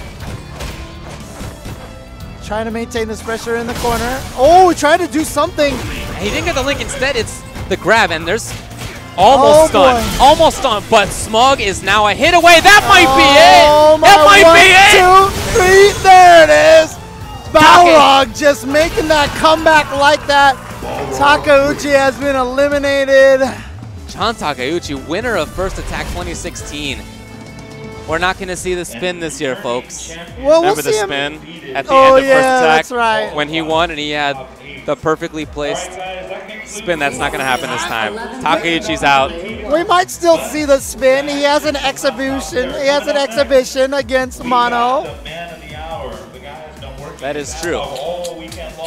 Trying to maintain this pressure in the corner. Oh, trying to do something. He didn't get the link. Instead, it's the grab, and there's almost stunned. Almost stunned, but Smug is now a hit away. That might be it. That might be it. 1, 2, 3. There it is. Balrog just making that comeback like that. Takeuchi has been eliminated. John Takeuchi, winner of First Attack 2016. We're not going to see the spin this year, folks. Well, Remember the see spin at the Oh, end of yeah, First Attack? that's right. When he won and he had the perfectly placed spin. That's not going to happen this time. Takeuchi's out. We might still see the spin. He has an exhibition. He has an exhibition against Mono. That is true.